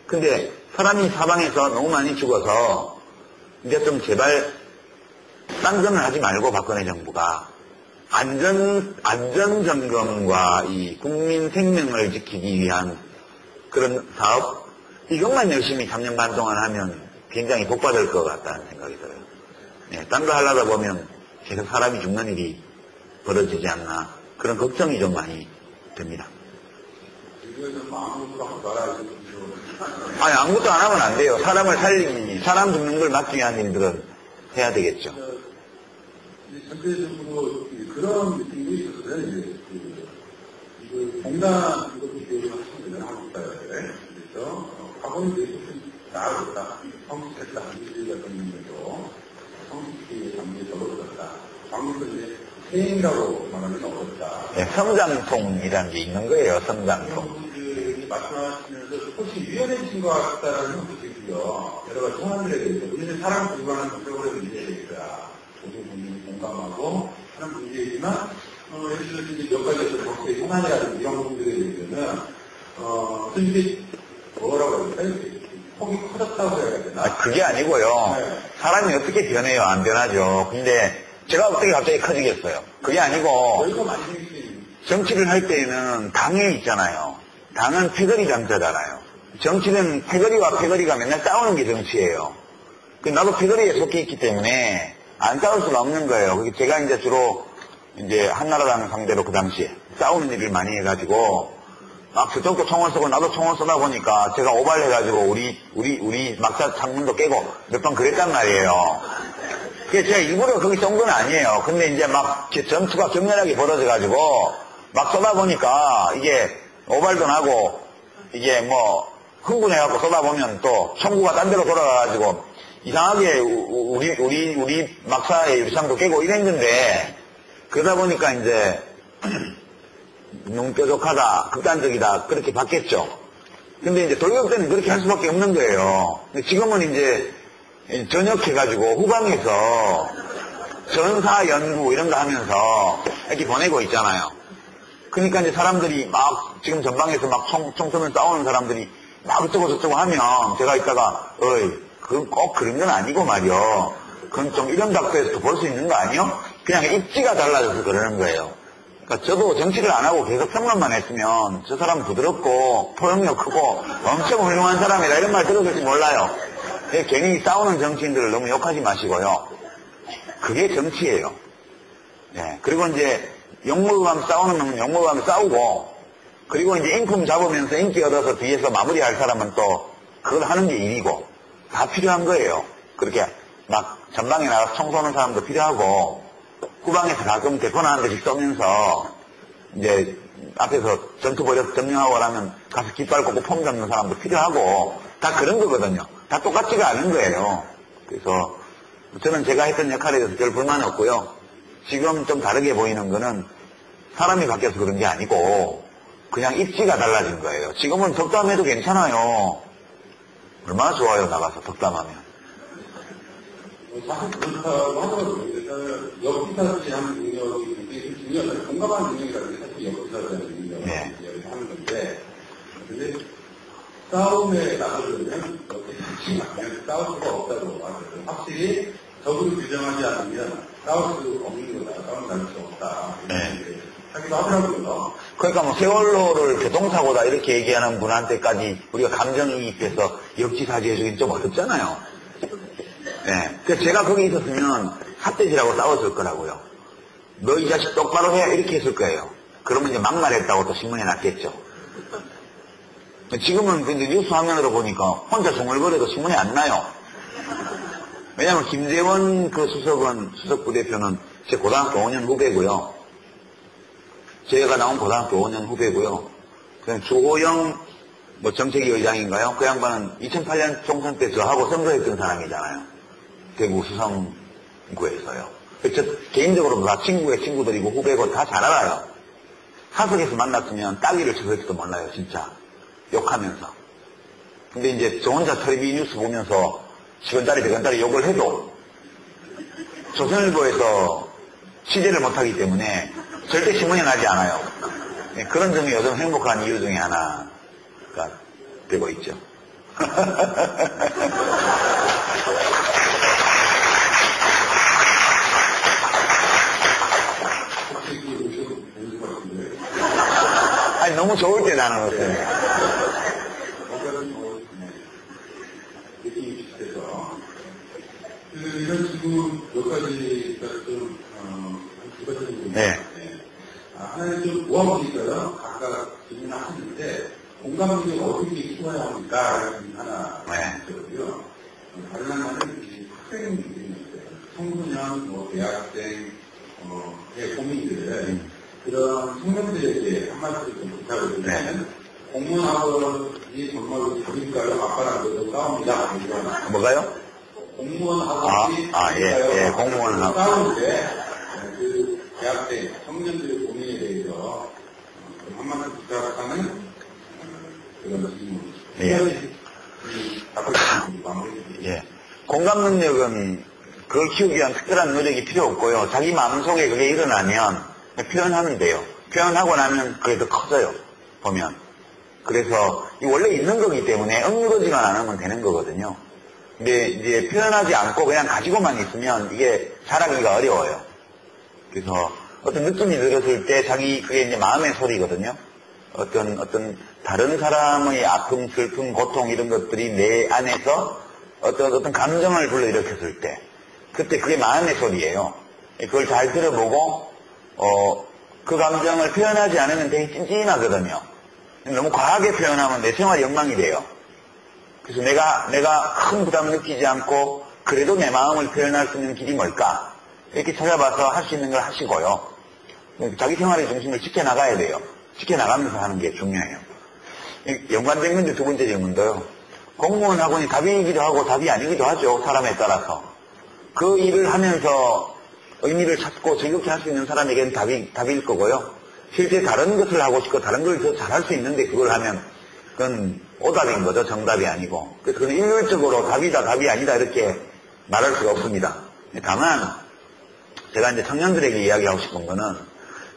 근데 사람이 사방에서 너무 많이 죽어서 이제 좀 제발 딴 하지 말고 박근혜 정부가 안전점검과 이 국민 생명을 지키기 위한 그런 사업, 이것만 열심히 3년 반 동안 하면 굉장히 복받을 것 같다는 생각이 들어요. 네, 딴 거 하려다 보면 계속 사람이 죽는 일이 벌어지지 않나, 그런 걱정이 좀 많이 듭니다. 아니, 아무것도 안 하면 안 돼요. 사람을 살리니, 사람 죽는 걸 막기 위한 일들은 해야 되겠죠. 전체적으로 그런 느낌이 있었어요. 이제 공단 이것도 기억을 하시면 한국사회에. 그래서 과거는 되게 나아졌다. 성숙했다. 민주주의가 졌는데도 성숙의 장면이 적어졌다. 방금도 이제 퇴행이라고 말하는 건 어렵다. 네, 성장통이라는 게 있는 거예요. 성장통. 말씀하시면서 혹시 위험해진 것 같다는 생각도 들고요. 여러 가지 상황들에 대해서 우리는 사람 공부하는 정책으로 문제가 있다. 모든 국민이 공감하고 하는 문제이지만 예를 들어서 이제 몇 가지 정책의 현안이라든지 이런 부분들에 대해서는 이게 뭐라고 할까요? 폭이 커졌다고 해야 되나? 그게 아니고요. 네. 사람이 어떻게 변해요? 안 변하죠. 근데 제가 어떻게 갑자기 커지겠어요? 그게 아니고 여기가 많이 생겼어요. 정치를 할 때는 당에 있잖아요. 당은 패거리 장자잖아요. 정치는 패거리와 패거리가 맨날 싸우는 게 정치예요. 나도 패거리에 속해 있기 때문에 안 싸울 수가 없는 거예요. 제가 이제 주로 이제 한나라당 상대로 그 당시에 싸우는 일을 많이 해가지고 막 저쪽도 총을 쏘고 나도 총을 쏘다 보니까 제가 오발해가지고 우리 막사 창문도 깨고 몇 번 그랬단 말이에요. 그게 제가 일부러 거기 쏜 건 아니에요. 근데 이제 막 전투가 격렬하게 벌어져가지고 막 쏘다 보니까 이게 오발도 나고 이게 흥분해갖고 쏘다 보면 또 총구가 딴 데로 돌아가가지고 이상하게 우리 막사의 유리창도 깨고 이랬는데 그러다 보니까 이제 너무 뾰족하다, 극단적이다 그렇게 바뀌었죠. 근데 이제 돌격 때는 그렇게 할 수밖에 없는 거예요. 근데 지금은 이제 전역해가지고 후방에서 전사 연구 이런 거 하면서 이렇게 보내고 있잖아요. 그러니까 이제 사람들이 막 지금 전방에서 막 총 쏘면 싸우는 사람들이 막 어쩌고 저쩌고 하면 제가 이따가 그건 꼭 그런 건 아니고 말이요. 그건 좀 이런 각도에서 볼 수 있는 거 아니요? 그냥 입지가 달라져서 그러는 거예요. 그러니까 저도 정치를 안 하고 계속 평론만 했으면 저 사람 부드럽고 포용력 크고 엄청 훌륭한 사람이다 이런 말 들었을지 몰라요. 괜히 싸우는 정치인들을 너무 욕하지 마시고요. 그게 정치예요. 네. 그리고 이제 욕먹으면 싸우는 놈은 욕먹으면 싸우고 그리고 이제 인품 잡으면서 인기 얻어서 뒤에서 마무리할 사람은 또 그걸 하는 게 일이고 다 필요한 거예요. 그렇게 막 전방에 나가서 청소하는 사람도 필요하고 후방에서 가끔 대포나 한 대씩 쏘면서 이제 앞에서 전투 벌여서 점령하고 하면 가서 깃발 꽂고 폼 잡는 사람도 필요하고 다 그런 거거든요. 다 똑같지가 않은 거예요. 그래서 저는 제가 했던 역할에 대해서 별 불만 없고요. 지금 좀 다르게 보이는 거는 사람이 바뀌어서 그런 게 아니고 그냥 입지가 달라진 거예요. 지금은 덕담해도 괜찮아요. 얼마나 좋아요, 나가서 덕담하면. 사실 그렇다고 하더라도 역기사지 하는 능력이 굉장히 중요하죠. 공감하는 능력이라는 게 사실 역기사라는 능력을 하는 건데, 근데 싸움에 나서려면 역기사지 않으면 싸울 수가 없다고 하거든요. 확실히 적으로 규정하지 않으면 싸울 수 없는 거다. 싸움 날 수 없다. 하기도 하더라고요. 그러니까 뭐 세월호를 교통사고다 이렇게 얘기하는 분한테까지 우리가 감정이입해서 역지사지 해주긴 좀 어렵잖아요. 네. 그래서 제가 거기 있었으면 삿대질하고 싸웠을 거라고요. 너 이 자식 똑바로 해 이렇게 했을 거예요. 그러면 이제 막말했다고 또 신문에 났겠죠. 지금은 근데 뉴스 화면으로 보니까 혼자 중얼거려도 신문에 안 나요. 왜냐하면 김재원 그 수석 부대표는 제 고등학교 5년 후배고요. 제가 나온 고등학교 5년 후배고요. 그냥 주호영 뭐 정책위 의장인가요? 그 양반은 2008년 총선 때 저하고 선거했던 사람이잖아요. 대구 수성구에서요. 저 개인적으로 다 친구의 친구들이고 후배고 다 잘 알아요. 사석에서 만났으면 따귀를 쳐설지도 몰라요, 진짜. 욕하면서. 근데 이제 저 혼자 텔레비 뉴스 보면서 10원짜리, 100원짜리 욕을 해도 조선일보에서 취재를 못하기 때문에 절대 신문에 나지 않아요. 그런 점이 요즘 행복한 이유 중에 하나가 되고 있죠. 아니, 너무 좋을 때 나는 것은. 이런 식으로 몇 가지가 좀, 두 가지 정도. 네. 하나는 좀 모아보니까요, 각각 질문을 하시는데, 공감력이 어떻게 키워야 합니까? 하나 있거든요. 다른 하나는 학생들인데, 청소년, 뭐, 대학생, 고민들, 그런 청년들에게 한마디를 좀 부탁을 공무원학원이 정말로 답일까요? 아빠랑 그래도 싸웁니다. 뭐가요? 공무원학원이 공무원학원. 싸우는데, 그 대학생, 청년들의 고민에 대해서 한마디 부탁하는 그런 질문. 공감 능력은 그걸 키우기 위한 특별한 노력이 필요 없고요. 자기 마음속에 그게 일어나면 표현하면 돼요. 표현하고 나면 그게 더 커져요. 보면. 그래서 원래 있는 거기 때문에 억누르지만 않으면 되는 거거든요. 근데 이제 표현하지 않고 그냥 가지고만 있으면 이게 자라기가 어려워요. 그래서 어떤 느낌이 들었을 때 그게 이제 마음의 소리거든요. 어떤 다른 사람의 아픔, 슬픔, 고통 이런 것들이 내 안에서 어떤 감정을 불러일으켰을 때 그때 그게 마음의 소리예요. 그걸 잘 들어보고 그 감정을 표현하지 않으면 되게 찐찐하거든요. 너무 과하게 표현하면 내 생활이 엉망이 돼요. 그래서 내가 큰 부담을 느끼지 않고 그래도 내 마음을 표현할 수 있는 길이 뭘까? 이렇게 찾아봐서 할 수 있는 걸 하시고요. 자기 생활의 중심을 지켜나가야 돼요. 지켜나가면서 하는 게 중요해요. 연관된 건데 두 번째 질문도요. 공무원 학원이 답이기도 하고 답이 아니기도 하죠. 사람에 따라서. 그 일을 하면서 의미를 찾고 즐겁게 할 수 있는 사람에게는 답일 거고요. 실제 다른 것을 하고 싶고 다른 걸 더 잘할 수 있는데 그걸 하면 그건 오답인 거죠. 정답이 아니고. 그래서 그건 일률적으로 답이다 답이 아니다 이렇게 말할 수가 없습니다. 다만 제가 이제 청년들에게 이야기하고 싶은 거는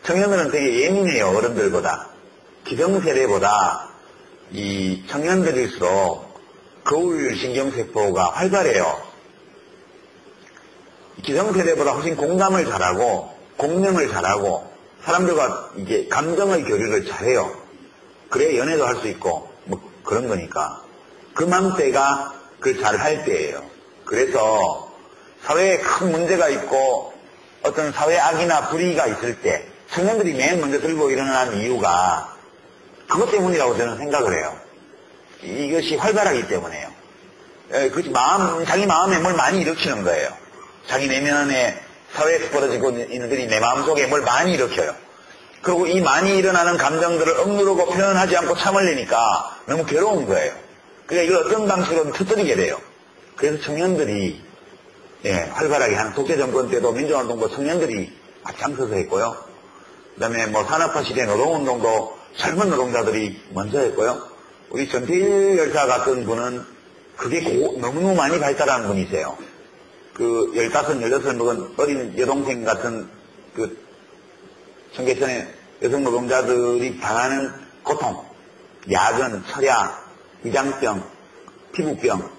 청년들은 되게 예민해요. 어른들보다. 기성세대보다 이 청년들일수록 거울 신경세포가 활발해요. 기성세대보다 훨씬 공감을 잘하고 공명을 잘하고 사람들과 이게 감정의 교류를 잘해요. 그래야 연애도 할 수 있고 뭐 그런 거니까. 그맘때가 그걸 잘할 때예요. 그래서 사회에 큰 문제가 있고 어떤 사회 악이나 불의가 있을 때 청년들이 맨 먼저 들고 일어나는 이유가 그것 때문이라고 저는 생각을 해요. 이것이 활발하기 때문에요. 그것이 자기 마음에 뭘 많이 일으키는 거예요. 자기 내면에 사회에서 벌어지고 있는 일이 내 마음속에 뭘 많이 일으켜요. 그리고 이 많이 일어나는 감정들을 억누르고 표현하지 않고 참으려니까 너무 괴로운 거예요. 그러니까 이걸 어떤 방식으로든 터뜨리게 돼요. 그래서 청년들이 활발하게 하는 독재정권 때도 민주화운동도 청년들이 앞장서서 했고요. 그 다음에 산업화 시대 노동운동도 젊은 노동자들이 먼저 했고요. 우리 전태일 열사 같은 분은 그게 너무 많이 발달한 분이세요. 15, 16 먹은 어린 여동생 같은 청계천의 여성 노동자들이 당하는 고통, 야근, 철야, 위장병, 피부병,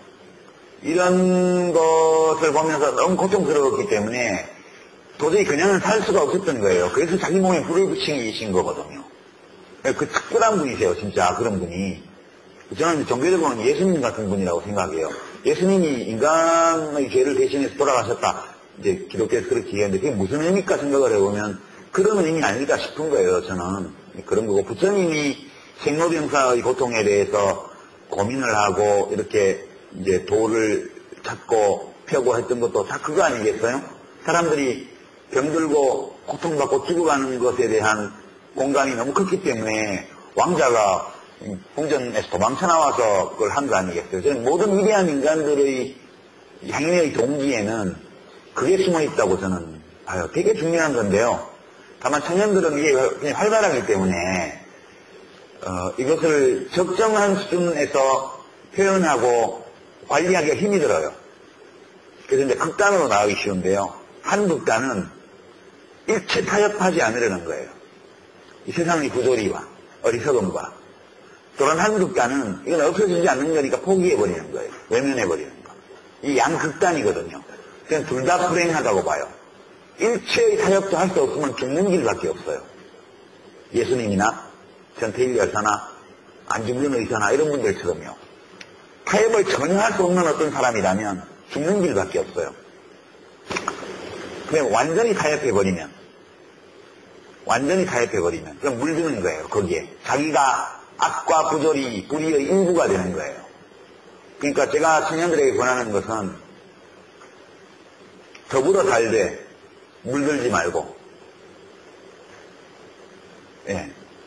이런 것을 보면서 너무 고통스러웠기 때문에 도저히 그냥은 살 수가 없었던 거예요. 그래서 자기 몸에 불을 붙이신 거거든요. 그 특별한 분이세요, 진짜 그런 분이. 저는 종교적으로는 예수님 같은 분이라고 생각해요. 예수님이 인간의 죄를 대신해서 돌아가셨다. 이제 기독교에서 그렇게 얘기하는데 그게 무슨 의미일까 생각을 해보면 그런 의미 아닐까 싶은 거예요, 저는. 그런 거고, 부처님이 생로병사의 고통에 대해서 고민을 하고 이렇게 이제 도를 찾고 펴고 했던 것도 다 그거 아니겠어요? 사람들이 병들고 고통받고 죽어가는 것에 대한 공감이 너무 컸기 때문에 왕자가 궁전에서 도망쳐 나와서 그걸 한 거 아니겠어요? 저는 모든 위대한 인간들의 향연의 동기에는 그게 숨어 있다고 저는 봐요. 되게 중요한 건데요. 다만 청년들은 이게 그냥 활발하기 때문에 이것을 적정한 수준에서 표현하고 관리하기가 힘이 들어요. 그래서 이제 극단으로 나가기 쉬운데요. 한 극단은 일체 타협하지 않으려는 거예요. 이 세상의 부조리와 어리석음과. 또한 한 극단은 이건 없어지지 않는 거니까 포기해버리는 거예요. 외면해버리는 거. 이 양극단이거든요. 그냥 둘 다 불행하다고 봐요. 일체의 타협도 할 수 없으면 죽는 길밖에 없어요. 예수님이나 전태일 열사나 안중근 의사나 이런 분들처럼요. 타협을 전혀 할 수 없는 어떤 사람이라면 죽는 길밖에 없어요. 그냥 완전히 타협해버리면 그럼 물드는 거예요. 거기에 자기가 악과 부조리, 불의의 일부가 되는 거예요. 그러니까 제가 청년들에게 권하는 것은 더불어 살되 물들지 말고,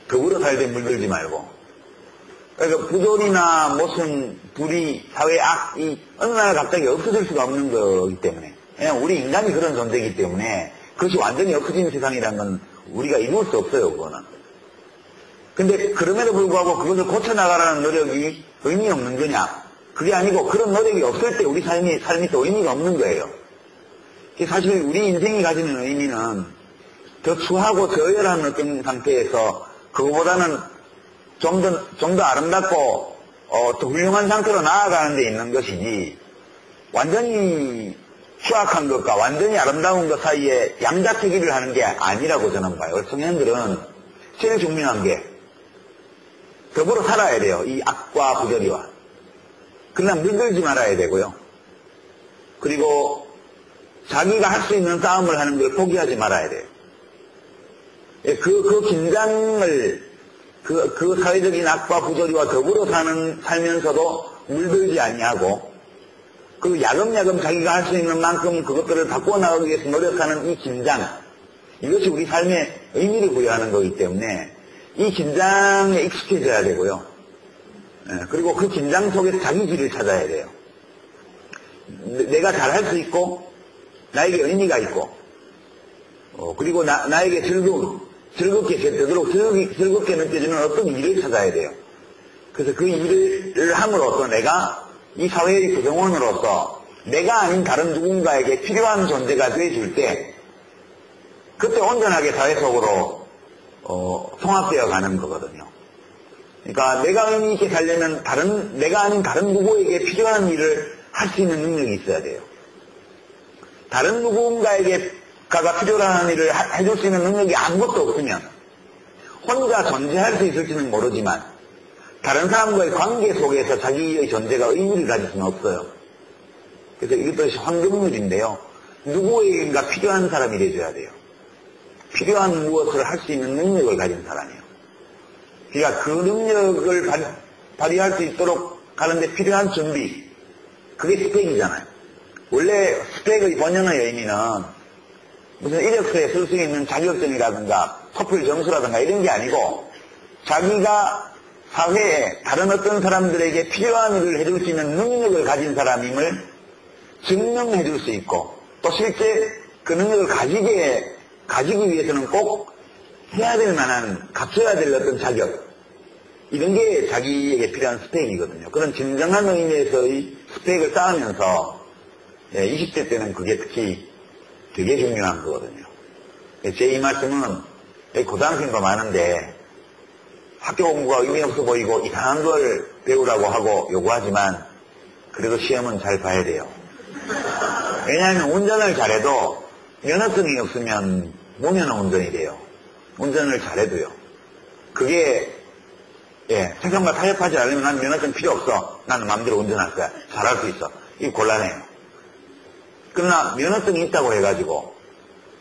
더불어 살되 물들지 말고. 그러니까 부조리나 무슨 불의, 사회 악이 어느 날 갑자기 없어질 수가 없는 거기 때문에, 그냥 우리 인간이 그런 존재이기 때문에 그것이 완전히 없어지는 세상이라는 건 우리가 이룰 수 없어요, 그거는. 근데 그럼에도 불구하고 그것을 고쳐나가라는 노력이 의미 없는 거냐? 그게 아니고 그런 노력이 없을 때 우리 삶이 또 의미가 없는 거예요. 사실 우리 인생이 가지는 의미는 더 추하고 저열한 어떤 상태에서 그거보다는 좀 더 아름답고 더 훌륭한 상태로 나아가는 데 있는 것이지 완전히 추악한 것과 완전히 아름다운 것 사이에 양자택일을 하는 게 아니라고 저는 봐요. 청년들은 제일 중요한 게 더불어 살아야 돼요. 이 악과 부조리와. 그러나 물들지 말아야 되고요. 그리고 자기가 할 수 있는 싸움을 하는 걸 포기하지 말아야 돼요. 그 긴장을, 그 사회적인 악과 부조리와 더불어 살면서도 물들지 아니하고, 그 야금야금 자기가 할 수 있는 만큼 그것들을 바꾸어 나가기 위해서 노력하는 이 긴장, 이것이 우리 삶에 의미를 부여하는 거기 때문에 이 긴장에 익숙해져야 되고요. 그리고 그 긴장 속에서 자기 길을 찾아야 돼요. 내가 잘할 수 있고, 나에게 의미가 있고, 그리고 나에게 즐겁게 되도록 즐겁게 느껴지는 어떤 일을 찾아야 돼요. 그래서 그 일을 함으로써 내가 이 사회의 구성원으로서 내가 아닌 다른 누군가에게 필요한 존재가 되어줄 때, 그때 온전하게 사회 속으로 통합되어 가는 거거든요. 그러니까 내가 의미 있게 살려면 내가 아닌 다른 누구에게 필요한 일을 할 수 있는 능력이 있어야 돼요. 다른 누군가에게가 필요한 일을 해줄 수 있는 능력이 아무것도 없으면 혼자 존재할 수 있을지는 모르지만 다른 사람과의 관계 속에서 자기의 존재가 의미를 가질 수는 없어요. 그래서 이것도 황금률인데요. 누구에게인가 필요한 사람이 되어줘야 돼요. 필요한 무엇을 할 수 있는 능력을 가진 사람이에요. 그러니까 그 능력을 발휘할 수 있도록 하는데 필요한 준비, 그게 스펙이잖아요. 원래 스펙의 번연의 의미는 무슨 이력서에 쓸 수 있는 자격증이라든가 토플 점수라든가 이런 게 아니고 자기가 사회에 다른 어떤 사람들에게 필요한 일을 해줄 수 있는 능력을 가진 사람임을 증명해 줄 수 있고 또 실제 그 능력을 가지기 위해서는 꼭 해야 될 만한, 갖춰야 될 어떤 자격, 이런 게 자기에게 필요한 스펙이거든요. 그런 진정한 의미에서의 스펙을 쌓으면서 20대 때는 그게 특히 되게 중요한 거거든요. 제 이 말씀은 고등학생도 많은데 학교 공부가 의미 없어 보이고 이상한 걸 배우라고 하고 요구하지만 그래도 시험은 잘 봐야 돼요. 왜냐하면 운전을 잘해도 면허증이 없으면 무면허 운전이 돼요. 운전을 잘해도요. 그게 세상과 타협하지 않으면 난 면허증 필요 없어. 나는 마음대로 운전할 거야. 잘할 수 있어. 이게 곤란해요. 그러나 면허증이 있다고 해가지고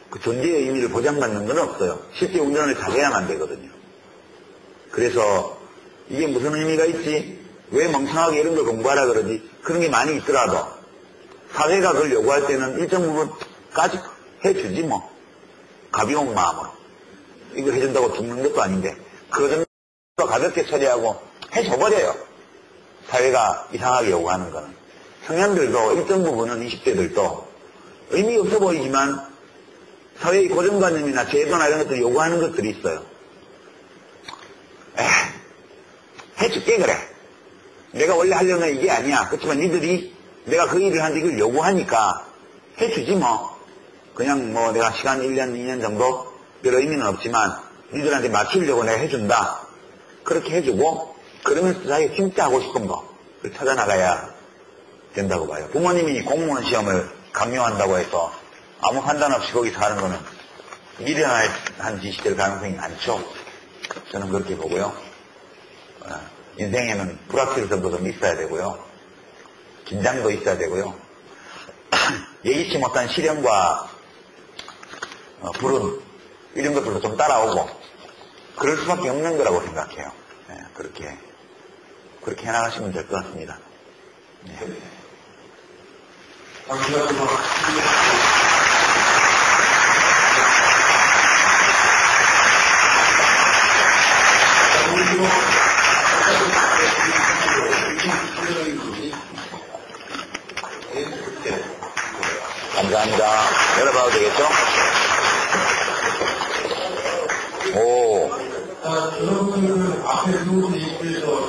그 존재의 의미를 보장받는 건 없어요. 실제 운전을 잘해야만 되거든요. 그래서 이게 무슨 의미가 있지? 왜 멍청하게 이런 걸 공부하라 그러지? 그런 게 많이 있더라도 사회가 그걸 요구할 때는 일정 부분까지 해주지 뭐. 가벼운 마음으로. 이거 해준다고 죽는 것도 아닌데 그 정도 가볍게 처리하고 해줘버려요. 사회가 이상하게 요구하는 거는. 청년들도 일정 부분은 20대들도 의미 없어 보이지만 사회의 고정관념이나 제도나 이런 것들 요구하는 것들이 있어요. 해줄게 그래. 내가 원래 하려는 건 이게 아니야. 그렇지만 니들이 내가 그 일을 하는데 이걸 요구하니까 해주지 뭐. 그냥 뭐 내가 시간 1년, 2년 정도 별 의미는 없지만 니들한테 맞추려고 내가 해준다. 그렇게 해주고 그러면서 자기가 진짜 하고 싶은 거를 찾아나가야 된다고 봐요. 부모님이 공무원 시험을 강요한다고 해서 아무 판단 없이 거기서 하는 거는 미련한 짓이 될 가능성이 많죠. 저는 그렇게 보고요. 인생에는 불확실성도 있어야 되고요. 긴장도 있어야 되고요. 예기치 못한 시련과 불운 이런 것들도 좀 따라오고 그럴 수밖에 없는 거라고 생각해요. 그렇게 해나가시면 될 것 같습니다. 네. 감사합니다. 열어봐도 되겠죠? 오. 여러분 앞에 누구도 있고서